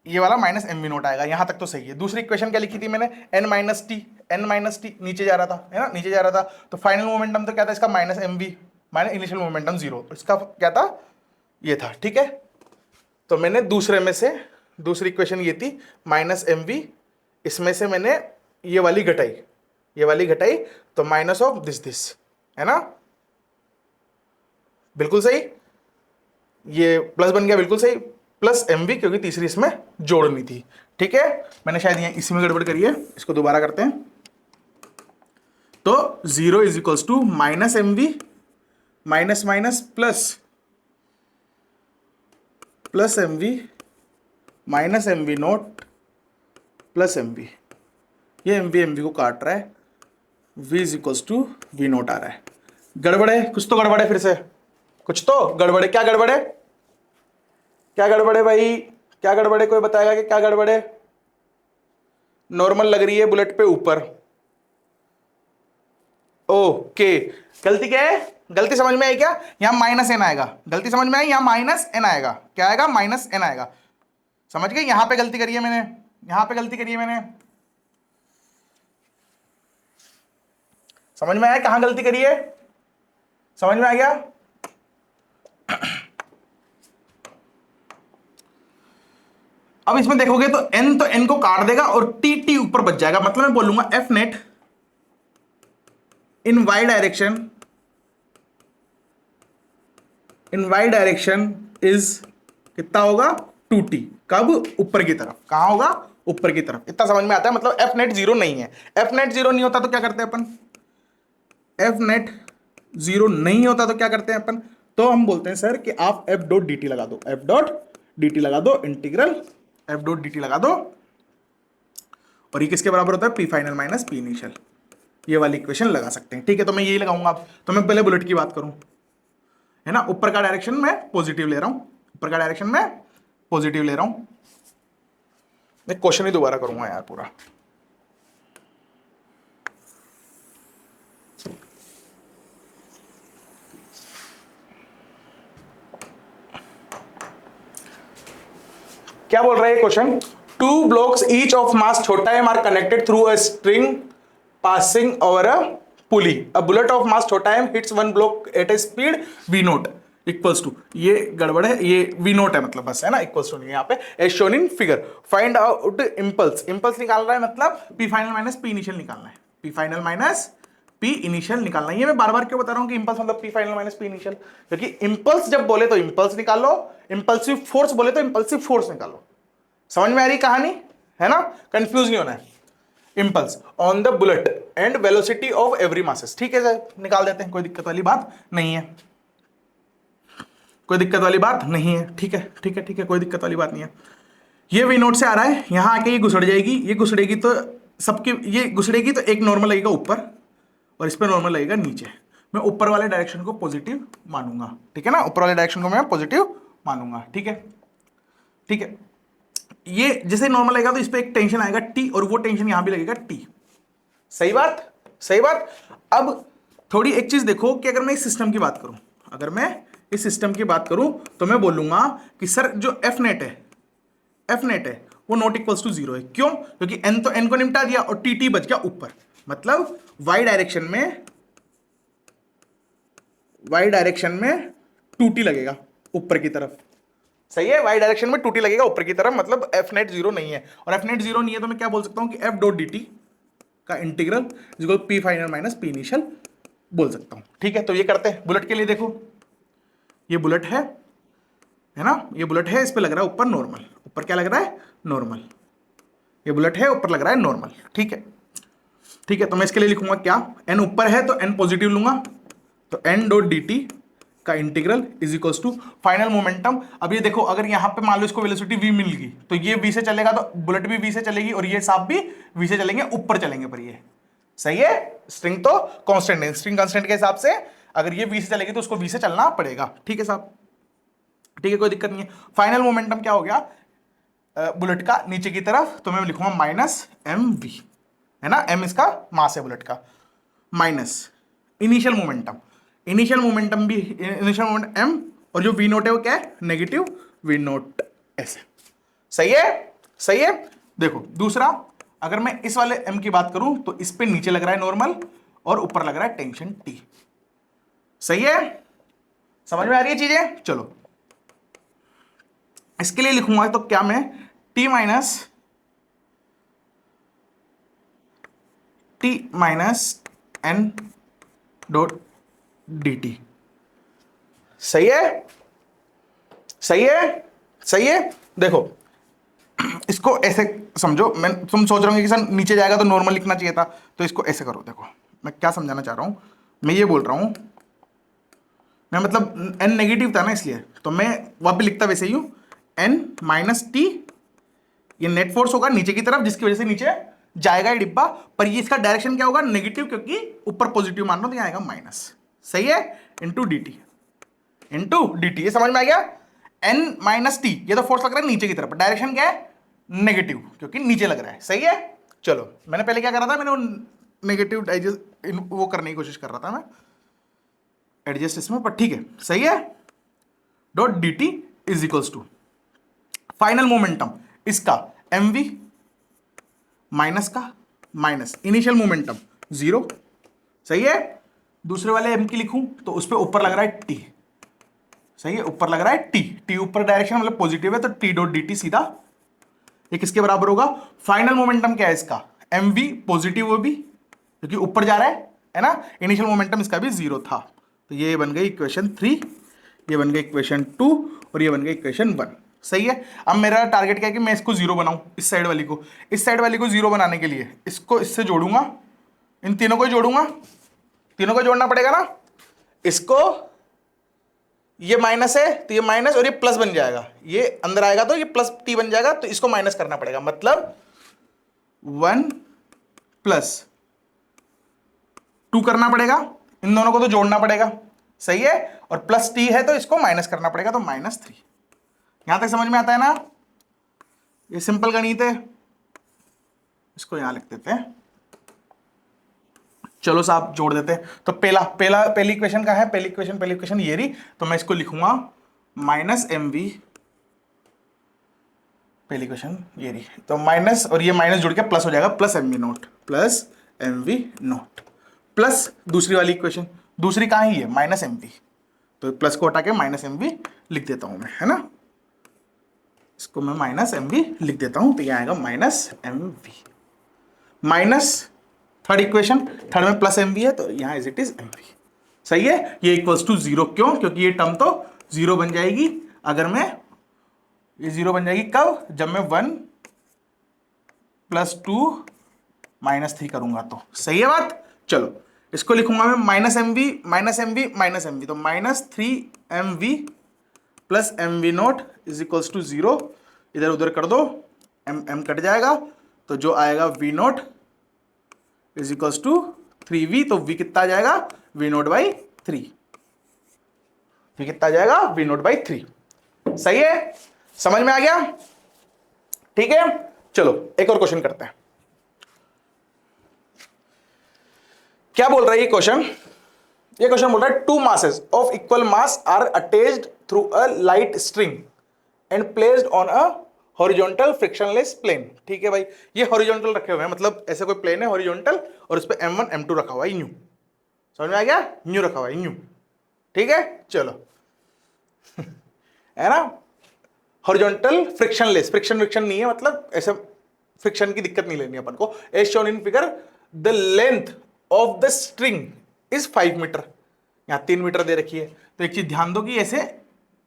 ये वाला माइनस एम वी नोट आएगा, यहां तक तो सही है। दूसरी इक्वेशन क्या लिखी थी मैंने, एन माइनस टी नीचे जा रहा था, है ना, नीचे जा रहा था, तो फाइनल मोमेंटम तो क्या था इसका, minus m v minus initial momentum 0, इसका क्या था, ये था, ठीक है। तो मैंने दूसरी इक्वेशन ये थी माइनस एम वी, इसमें से मैंने ये वाली घटाई, तो माइनस ऑफ दिस, है ना, बिल्कुल सही, ये प्लस बन गया, बिल्कुल सही, प्लस एम वी, क्योंकि तीसरी इसमें जोड़नी थी, ठीक है। मैंने शायद यहाँ इसी में गड़बड़ करी है, इसको दोबारा करते हैं। तो 0 is equals to minus m v minus minus plus m v minus m v note plus m v, ये एम वी को काट रहा है, v is equals to v not आ रहा है। गड़बड़ है, कुछ तो गड़बड़ है, फिर से कुछ तो गड़बड़ है, क्या गड़बड़ है भाई, क्या गड़बड़ है, कोई बताएगा कि क्या गड़बड़ है। नॉर्मल लग रही है बुलेट पे ऊपर, ओके, गलती क्या है, गलती समझ में आई क्या, यहां माइनस एन आएगा, गलती समझ में आई, यहां माइनस एन आएगा, क्या आएगा, माइनस एन आएगा, समझ गए, यहां पे गलती करी है मैंने, समझ में आया कहां गलती करी है, समझ में आ गया, अब इसमें देखोगे तो n को काट देगा और t ऊपर बच जाएगा, मतलब मैं बोलूंगा F net in y direction is कितना होगा 2t। कब? ऊपर की तरफ। कहां होगा? ऊपर की तरफ। इतना समझ में आता है, मतलब एफ नेट जीरो नहीं है। एफ नेट जीरो नहीं होता तो क्या करते हैं अपन? एफ नेट जीरो नहीं होता तो क्या करते हैं अपन? तो हम बोलते हैं सर कि आप एफ डॉट डी टी लगा दो, एफ डॉट डी टी लगा दो, integral F dot d T लगा दो, और ये किसके बराबर होता है? P final minus P initial. ये वाली इक्वेशन लगा सकते हैं, ठीक है। तो मैं यही लगाऊंगा। तो मैं पहले बुलेट की बात करूं, है ना, ऊपर का डायरेक्शन में पॉजिटिव ले रहा हूं, ऊपर का डायरेक्शन में पॉजिटिव ले रहा हूं। मैं क्वेश्चन ही दोबारा करूंगा यार पूरा। क्या बोल रहा है question? Two blocks each of mass छोटा m are connected through a string passing over a pulley. A bullet of mass छोटा m hits one block at a speed v naught equals to, ये गड़बड़ है, ये v note है मतलब बस, है ना, इक्वल्स टू नहीं यहाँ पे, as shown in figure. Find out impulse. Impulse निकाल रहा है मतलब p final minus p initial निकालना है, p final minus p initial निकालना है। ये मैं बार बार क्यों बता रहा हूँ कि इंपल्स मतलब p final minus p initial? क्योंकि इंपल्स जब बोले तो इंपल्स निकालो, इंपल्सिव फोर्स बोले तो इंपल्सिव फोर्स निकालो। समझ में आ रही कहानी, है ना? कंफ्यूज नहीं होना है। Impulse on the bullet and velocity of every masses, ठीक है सर, निकाल देते हैं, कोई दिक्कत वाली बात नहीं है, कोई दिक्कत वाली बात नहीं है, ठीक है ठीक है ठीक है, कोई दिक्कत वाली बात नहीं है। ये वी नोट से आ रहा है, यहां आके ये घुसड़ जाएगी, ये घुसड़ेगी तो सबकी, ये घुसड़ेगी तो एक नॉर्मल लगेगा ऊपर और इस पर नॉर्मल लगेगा नीचे। मैं ऊपर वाले डायरेक्शन को पॉजिटिव मानूंगा, ठीक है ना, ऊपर वाले डायरेक्शन को मैं पॉजिटिव मानूंगा, ठीक है ठीक है। ये जैसे नॉर्मल लगेगा तो इस पे एक टेंशन आएगा टी, और वो टेंशन यहां भी लगेगा टी। सही बात, सही बात। अब थोड़ी एक चीज देखो कि अगर मैं इस सिस्टम की बात करूं, अगर मैं इस सिस्टम की बात करूं तो मैं बोलूंगा कि सर जो एफ नेट है, एफ नेट है वो नॉट इक्वल्स टू जीरो है। क्यों? क्योंकि एन तो एन को निपटा दिया और टी टी बच गया ऊपर, मतलब वाई डायरेक्शन में टू टी लगेगा ऊपर की तरफ। सही है, वाई डायरेक्शन में टू टी लगेगा ऊपर की तरफ, मतलब एफ नेट जीरो नहीं है। और एफ नेट जीरो नहीं है तो मैं क्या बोल सकता हूं कि एफ डॉट डी टी का integral equal P final minus P initial बोल सकता हूं, ठीक है। तो ये करते हैं बुलेट के लिए। देखो ये बुलेट है ना, ये बुलेट है, इस पे लग रहा है ऊपर नॉर्मल, ऊपर क्या लग रहा है? नॉर्मल। ये बुलेट है, ऊपर लग रहा है नॉर्मल, ठीक है ठीक है। तो मैं इसके लिए लिखूंगा क्या? एन ऊपर है तो एन पॉजिटिव लूंगा, तो एन डॉट डी टी का integral is equals to final momentum. अब ये देखो, अगर यहां पे मान लो इसको वेलोसिटी v मिल गई तो ये v से चलेगा, तो बुलेट भी v से चलेगी और ये सांप भी v से चलेंगे, ऊपर चलेंगे पर ये। सही है, स्ट्रिंग तो कांस्टेंट है, स्ट्रिंग कांस्टेंट के हिसाब से अगर ये v से चलेगी तो उसको v से चलना पड़ेगा, ठीक है साहब, ठीक है, कोई दिक्कत नहीं है। फाइनल मोमेंटम क्या हो गया बुलेट का नीचे की तरफ? तो मैं लिखूंगा माइनस एम वी, है ना, एम इसका मास है बुलेट का, minus initial momentum, initial momentum भी, इनिशियल मोमेंटम एम, और जो वी नोट है वो क्या है? नेगेटिव वी नोट ऐसे। सही है, सही है। देखो दूसरा, अगर मैं इस वाले एम की बात करूं तो इस पे नीचे लग रहा है नॉर्मल और ऊपर लग रहा है टेंशन टी। सही है, समझ में आ रही है चीजें? चलो इसके लिए लिखूंगा तो क्या मैं t minus N dot d t. सही है, सही है, सही है। देखो इसको ऐसे समझो, मैं तुम सोच रहे हो कि सर नीचे जाएगा तो नॉर्मल लिखना चाहिए था, तो इसको ऐसे करो। देखो मैं क्या समझाना चाह रहा हूं, मैं ये बोल रहा हूं, मैं मतलब एन नेगेटिव था ना इसलिए, तो मैं वहां पे लिखता वैसे ही हूं, एन माइनस टी, ये नेट फोर्स होगा नीचे की तरफ जिसकी वजह से नीचे जाएगा ये डिब्बा, पर ये इसका डायरेक्शन क्या होगा? नेगेटिव, क्योंकि ऊपर पॉजिटिव मान लो तो यहाँ आएगा माइनस। सही है, into D T, into D T. ये समझ में आ गया? एन माइनस टी, ये तो फोर्स लग रहा है नीचे की तरफ, डायरेक्शन क्या है? नेगेटिव, क्योंकि नीचे लग रहा है। सही है, चलो मैंने पहले क्या करा था, मैंने वो नेगेटिव वो करने की कोशिश कर रहा था मैं एडजस्ट इसमें, पर ठीक है, सही है। Dot d t is equals to final momentum इसका एम वी माइनस का माइनस इनिशियल मोमेंटम जीरो। सही है, दूसरे वाले एम की लिखूं तो उस पर ऊपर लग रहा है टी। सही है, ऊपर लग रहा है टी, टी ऊपर डायरेक्शन मतलब पॉजिटिव है, तो टी डॉट डी टी सीधा ये किसके बराबर होगा? फाइनल मोमेंटम क्या है इसका? mv पॉजिटिव वो भी क्योंकि ऊपर जा रहा है ना। इनिशियल मोमेंटम इसका भी 0 था। तो ये बन गई इक्वेशन 3, ये बन गई इक्वेशन 2 और ये बन गई इक्वेशन 1। सही है। अब मेरा टारगेट क्या है कि मैं इसको 0 बनाऊं, इस साइड वाली को। इस साइड वाली को 0 बनाने के लिए इसको इससे जोड़ूंगा, इन तीनों को जोड़ूंगा, तीनों को जोड़ना पड़ेगा ना। इसको ये माइनस है तो ये माइनस और ये प्लस बन जाएगा, ये अंदर आएगा तो ये प्लस t बन जाएगा, तो इसको माइनस करना पड़ेगा, मतलब 1 + 2 करना पड़ेगा, इन दोनों को तो जोड़ना पड़ेगा। सही है। और प्लस t है तो इसको माइनस करना पड़ेगा, तो -3। यहां तक समझ में आता है ना? ये सिंपल गणित है, इसको यहां लिख देते हैं। चलो साहब जोड़ देते हैं। तो पहली इक्वेशन का है, पहली इक्वेशन ये रही, तो मैं इसको लिखूंगा -mv, पहली इक्वेशन ये रही, तो माइनस और ये माइनस जुड़ के प्लस हो जाएगा, +mv0 प्लस दूसरी वाली इक्वेशन, दूसरी कहाँ ही है? -mv, तो प्लस को हटा के -mv लिख देता हूं मैं, है ना। इसको मैं -mv लिख देता हूं, तो ये आएगा -mv minus third equation, third में +mv है तो यहाँ इज इट इज mv। सही है। ये इक्वल्स टू 0 क्यों? क्योंकि ये टर्म तो 0 बन जाएगी अगर मैं, ये 0 बन जाएगी कब? जब मैं 1 + 2 -3 करूंगा तो। सही है बात। चलो इसको लिखूंगा मैं -mv तो -3mv + mv0 is equals to 0। इधर उधर कर दो, m कट जाएगा, तो जो आएगा v0 is equals to 3v, तो v कितना आ जाएगा? v0/3। v कितना आ जाएगा? v0/3। सही है, समझ में आ गया? ठीक है। चलो एक और क्वेश्चन करते हैं। क्या बोल रहा है ये क्वेश्चन? ये क्वेश्चन बोल रहा है 2 masses of equal mass are attached through a light string and placed on a horizontal frictionless plane. ठीक है भाई, ये हॉरिजॉन्टल रखे हुए हैं, मतलब ऐसे कोई प्लेन है हॉरिजॉन्टल और उस पे m1 m2 रखा हुआ है, न्यू। समझ में आ गया? न्यू रखा हुआ है, न्यू। ठीक है। चलो है ना, हॉरिजॉन्टल फ्रिक्शनलेस, फ्रिक्शन नहीं है, मतलब ऐसे फ्रिक्शन की दिक्कत नहीं लेनी अपन को। As shown in figure the length of the string is 5 metre, यहां 3 मीटर दे रखी है। तो एक चीज ध्यान दो कि ऐसे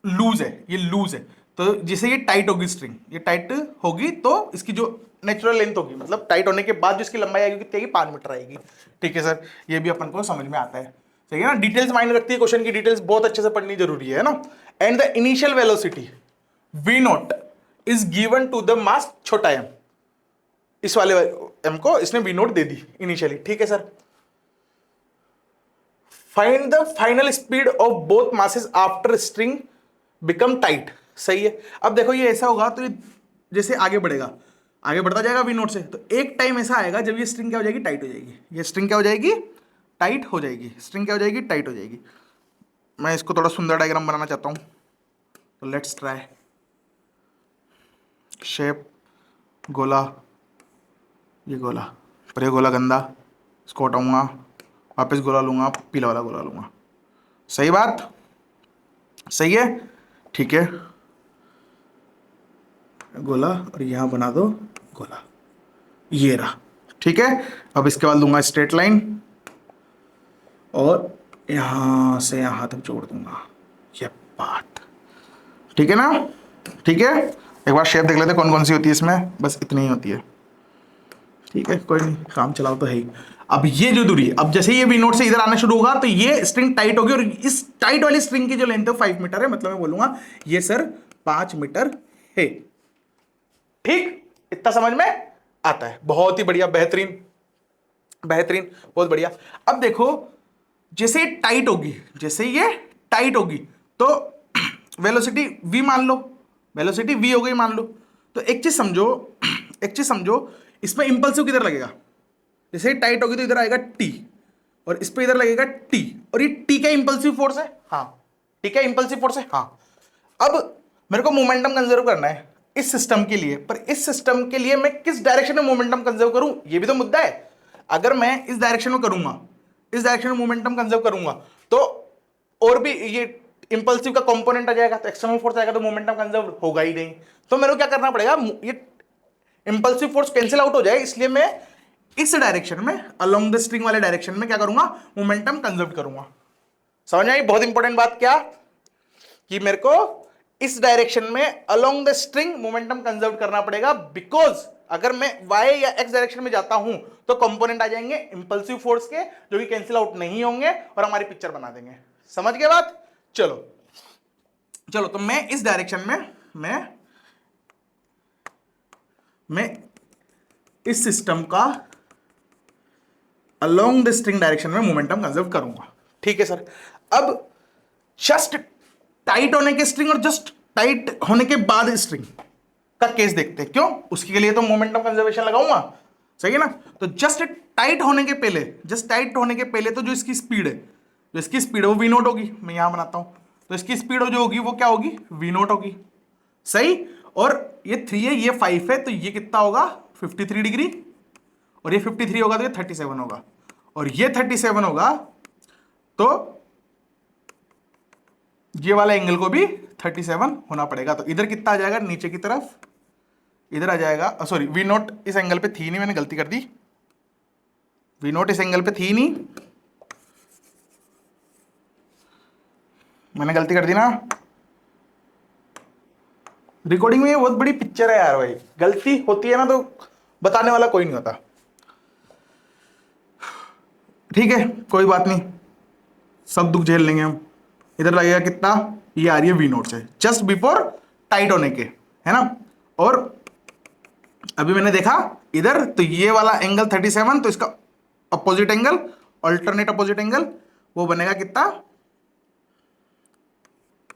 लूज है, ये लूज है, तो जैसे ये टाइट होगी स्ट्रिंग, ये टाइट होगी तो इसकी जो नेचुरल लेंथ होगी, मतलब टाइट होने के बाद जो इसकी लंबाई आएगी कितनी आएगी? 5 मीटर आएगी। ठीक है सर, ये भी अपन को समझ में आता है। सही है ना। डिटेल्स माइंड रखती है, क्वेश्चन की डिटेल्स बहुत अच्छे से पढ़नी जरूरी है ना। And the initial velocity v0 is given to the mass छोटा m, इस वाले m को इसने v0 दे दी इनिशियली। ठीक है sir. Find the final speed of both masses after string become tight. सही है। अब देखो ये ऐसा होगा तो ये जैसे आगे बढ़ेगा, आगे बढ़ता जाएगा v0 से, तो एक टाइम ऐसा आएगा जब ये स्ट्रिंग क्या हो जाएगी? टाइट हो जाएगी। ये स्ट्रिंग क्या हो जाएगी? टाइट हो जाएगी। स्ट्रिंग क्या हो जाएगी? टाइट हो जाएगी। मैं इसको थोड़ा सुंदर डायग्राम बनाना चाहता हूं, तो लेट्स ट्राई। शेप गोला, ये गोला, पर ये गोला गंदा, इसको हटाऊंगा, वापस गोला लूंगा, पीला वाला गोला लूंगा। सही बात? सही है। ठीक है, गोला और यहां बना दो गोला, ये रहा। ठीक है। अब इसके बाद लूंगा स्ट्रेट लाइन और यहां से यहां तक जोड़ दूंगा, ये बात। ठीक है ना? ठीक है। एक बार शेप देख लेते कौन कौन सी होती है इसमें, बस इतनी ही होती है। ठीक है, कोई नहीं, काम चलाओ तो है ही। अब ये जो दूरी, अब जैसे ये v0 से इधर आना शुरू होगा तो ये स्ट्रिंग टाइट होगी, और इस टाइट वाली स्ट्रिंग की जो लेंथ है 5 मीटर है, मतलब मैं बोलूंगा ये सर 5 मीटर है। ठीक, इतना समझ में आता है? बहुत ही बढ़िया, बेहतरीन बेहतरीन, बहुत बढ़िया। अब देखो जैसे ये टाइट होगी, जैसे ये टाइट होगी तो वेलोसिटी v मान लो, वेलोसिटी v हो गई मान लो। तो एक चीज समझो, एक चीज समझो, इसमें इंपल्सिव किधर लगेगा? जैसे टाइट होगी तो इधर आएगा t, और इस पे इधर लगेगा t, और ये t का इंपल्सिव फोर्स है। हाँ, t का इंपल्सिव फोर्स है। हाँ, अब मेरे को मोमेंटम कंजर्व करना है इस सिस्टम के लिए, पर इस सिस्टम के लिए मैं किस डायरेक्शन में मोमेंटम कंजर्व करूं, ये भी तो मुद्दा है। अगर मैं इस डायरेक्शन में करूंगा, इस डायरेक्शन में मोमेंटम कंजर्व करूंगा, तो और भी ये इंपल्सिव का कंपोनेंट आ जाएगा, तो एक्सटर्नल फोर्स आएगा, तो मोमेंटम कंजर्व होगा ही नहीं। तो मेरे को क्या करना पड़ेगा? ये इंपल्सिव फोर्स कैंसिल आउट हो जाए, इसलिए मैं इस डायरेक्शन में, अलोंग द स्ट्रिंग वाले डायरेक्शन में क्या करूंगा, मोमेंटम कंजर्व करूंगा। समझ में आई? बहुत इंपॉर्टेंट बात क्या कि मेरे को इस डायरेक्शन में along the string momentum conserve करना पड़ेगा, बिकॉज अगर मैं y या x डायरेक्शन में जाता हूं तो कंपोनेंट आ जाएंगे इंपल्सिव फोर्स के, जो कि कैंसिल आउट नहीं होंगे और हमारी पिक्चर बना देंगे। समझ गए बात? चलो चलो, तो मैं इस डायरेक्शन में मैं इस सिस्टम का अलोंग द स्ट्रिंग डायरेक्शन में मोमेंटम कंजर्व करूंगा। ठीक है सर। अब जस्ट टाइट होने के स्ट्रिंग और जस्ट टाइट होने के बाद स्ट्रिंग का केस देखते हैं। क्यों? उसके लिए तो मोमेंटम कंजर्वेशन लगाऊंगा, सही है ना? तो जस्ट टाइट होने के पहले तो जो इसकी स्पीड है वो वी नोट होगी। मैं यहां बनाता हूं, तो इसकी स्पीड जो होगी वो क्या होगी, वी नोट होगी। सही। और ये 3 है, ये 5 है, तो ये कितना होगा, 53 डिग्री, और ये 53 होगा तो ये 37 होगा, और ये 37 होगा तो ये वाला एंगल को भी 37 होना पड़ेगा। तो इधर कितना आ जाएगा, नीचे की तरफ इधर आ जाएगा, सॉरी, वी नोट इस एंगल पे थी नहीं, मैंने गलती कर दी, वी नोट इस एंगल पे थी नहीं, मैंने गलती कर दी ना। रिकॉर्डिंग में ये बहुत बड़ी पिक्चर है यार भाई, गलती होती है ना तो बताने वाला कोई नहीं होता। ठीक है, कोई बात नहीं, सब दुख झेल लेंगे हम। इधर लगेगा कितना, ये आ रही है वी नोट से जस्ट बिफोर टाइट होने के, है ना? और अभी मैंने देखा इधर, तो ये वाला एंगल 37, तो इसका opposite angle, alternate opposite angle, वो बनेगा कितना,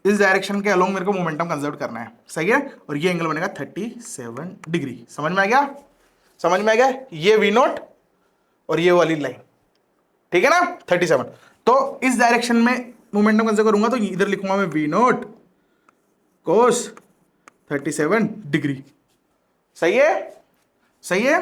इस डायरेक्शन के अलोंग मेरे को मोमेंटम कंजर्व करना है, सही है? और ये एंगल बनेगा 37 डिग्री। समझ में आ गया? समझ में आ गया? ये वी नोट और ये वाली लाइन, ठीक है ना, 37। तो इस डायरेक्शन में मोमेंटम कंजर्व करूंगा, तो इधर लिखूंगा मैं वी नोट कोस 37 डिग्री। सही है? सही है?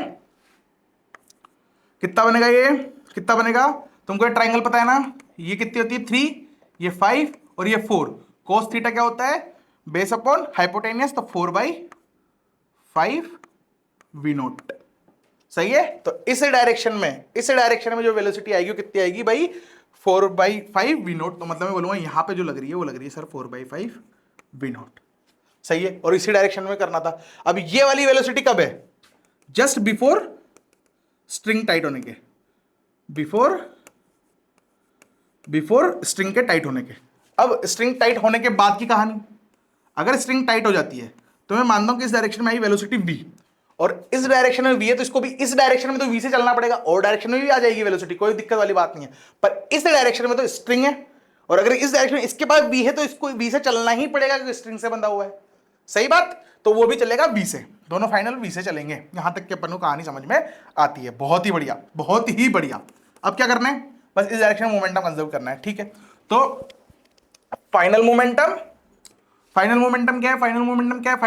कितना बनेगा, ये कितना बनेगा? तुमको ये ट्राइंगल पता है ना, ये कितनी होती है, 3, ये 5 और ये 4। कोस थीटा क्या होता है, बेस अपॉन हाइपोटेनियस, तो 4/5 वी नोट। सही है? तो इस डायरेक्शन में जो वेलोसिटी आएगी वो कितनी आएगी भाई, 4/5 वी नोट। तो मतलब मैं बोलूंगा यहां पे जो लग रही है वो लग रही है सर 4/5 वी नोट। सही है? और इसी डायरेक्शन में करना था। अब ये वाली वेलोसिटी कब है, जस्ट बिफोर स्ट्रिंग टाइट होने के, बिफोर स्ट्रिंग के टाइट होने के। अब स्ट्रिंग टाइट होने के बाद की कहानी, अगर स्ट्रिंग टाइट हो जाती है तो मैं मानता हूं कि इस डायरेक्शन में आई वेलोसिटी v, और इस डायरेक्शन में v है, तो इसको भी इस डायरेक्शन में तो v से चलना पड़ेगा, और डायरेक्शन में भी आ जाएगी वेलोसिटी, कोई दिक्कत वाली बात नहीं है। पर इस डायरेक्शन में तो स्ट्रिंग है, और अगर इस डायरेक्शन में इसके पास v है तो इसको v से चलना ही पड़ेगा क्योंकि स्ट्रिंग से बंधा हुआ है। सही बात? तो वो भी चलेगा v से, दोनों फाइनल v से चलेंगे। यहां तक के अपन को कहानी समझ में आती है। बहुत ही बढ़िया, बहुत ही बढ़िया। अब क्या करना है, बस इस डायरेक्शन में मोमेंटम कंजर्व करना है। ठीक है, तो फाइनल मोमेंटम क्या है, फाइनल मोमेंटम क्या है,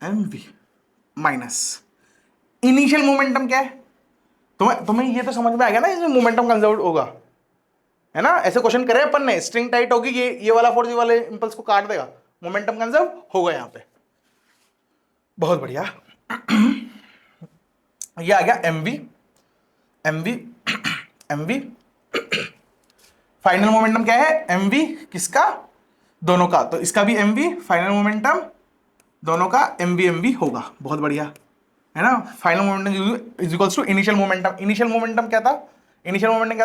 mv माइनस इनिशियल मोमेंटम क्या है। तुम्हें ये तो समझ में आ गया ना, इसमें मोमेंटम कंजर्व होगा, है ना? ऐसे क्वेश्चन करे अपन ने, स्ट्रिंग टाइट होगी, ये वाला फोर्स ये वाले इंपल्स को काट देगा, मोमेंटम कंजर्व होगा यहां पे। बहुत बढ़िया। ये आ गया mv। फाइनल मोमेंटम क्या है, mv किसका, दोनों का, तो इसका भी mv, फाइनल मोमेंटम दोनों का mv होगा। बहुत बढ़िया, है ना? Final momentum is equals to initial momentum. Initial momentum क्या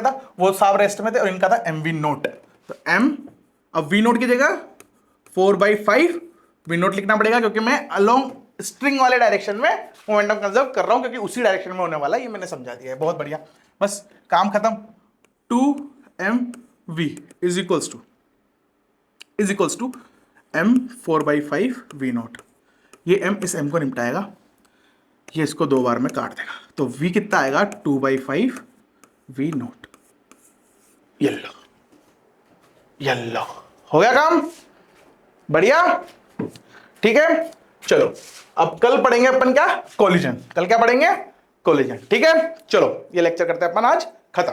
था, वो सब रेस्ट में थे और इनका था mv नोट। तो m, अब v नोट की जगह 4/5 वी नोट लिखना पड़ेगा, क्योंकि मैं अलोंग स्ट्रिंग वाले डायरेक्शन में मोमेंटम कंजर्व कर रहा हूं, क्योंकि उसी डायरेक्शन में होने वाला है, ये मैंने समझा दिया है। बहुत बढ़िया, बस काम खत्म। 2mv is equals to m 4/5 v naught. ये m इस m को निपटाएगा, ये इसको 2 बार में काट देगा, तो v कितना आएगा, 2/5 वी नोट। येलो हो गया काम, बढ़िया। ठीक है, चलो अब कल पढ़ेंगे अपन क्या, कोलिजन। कल क्या पढ़ेंगे, कोलिजन। ठीक है, चलो ये लेक्चर करते हैं अपन आज खत्म।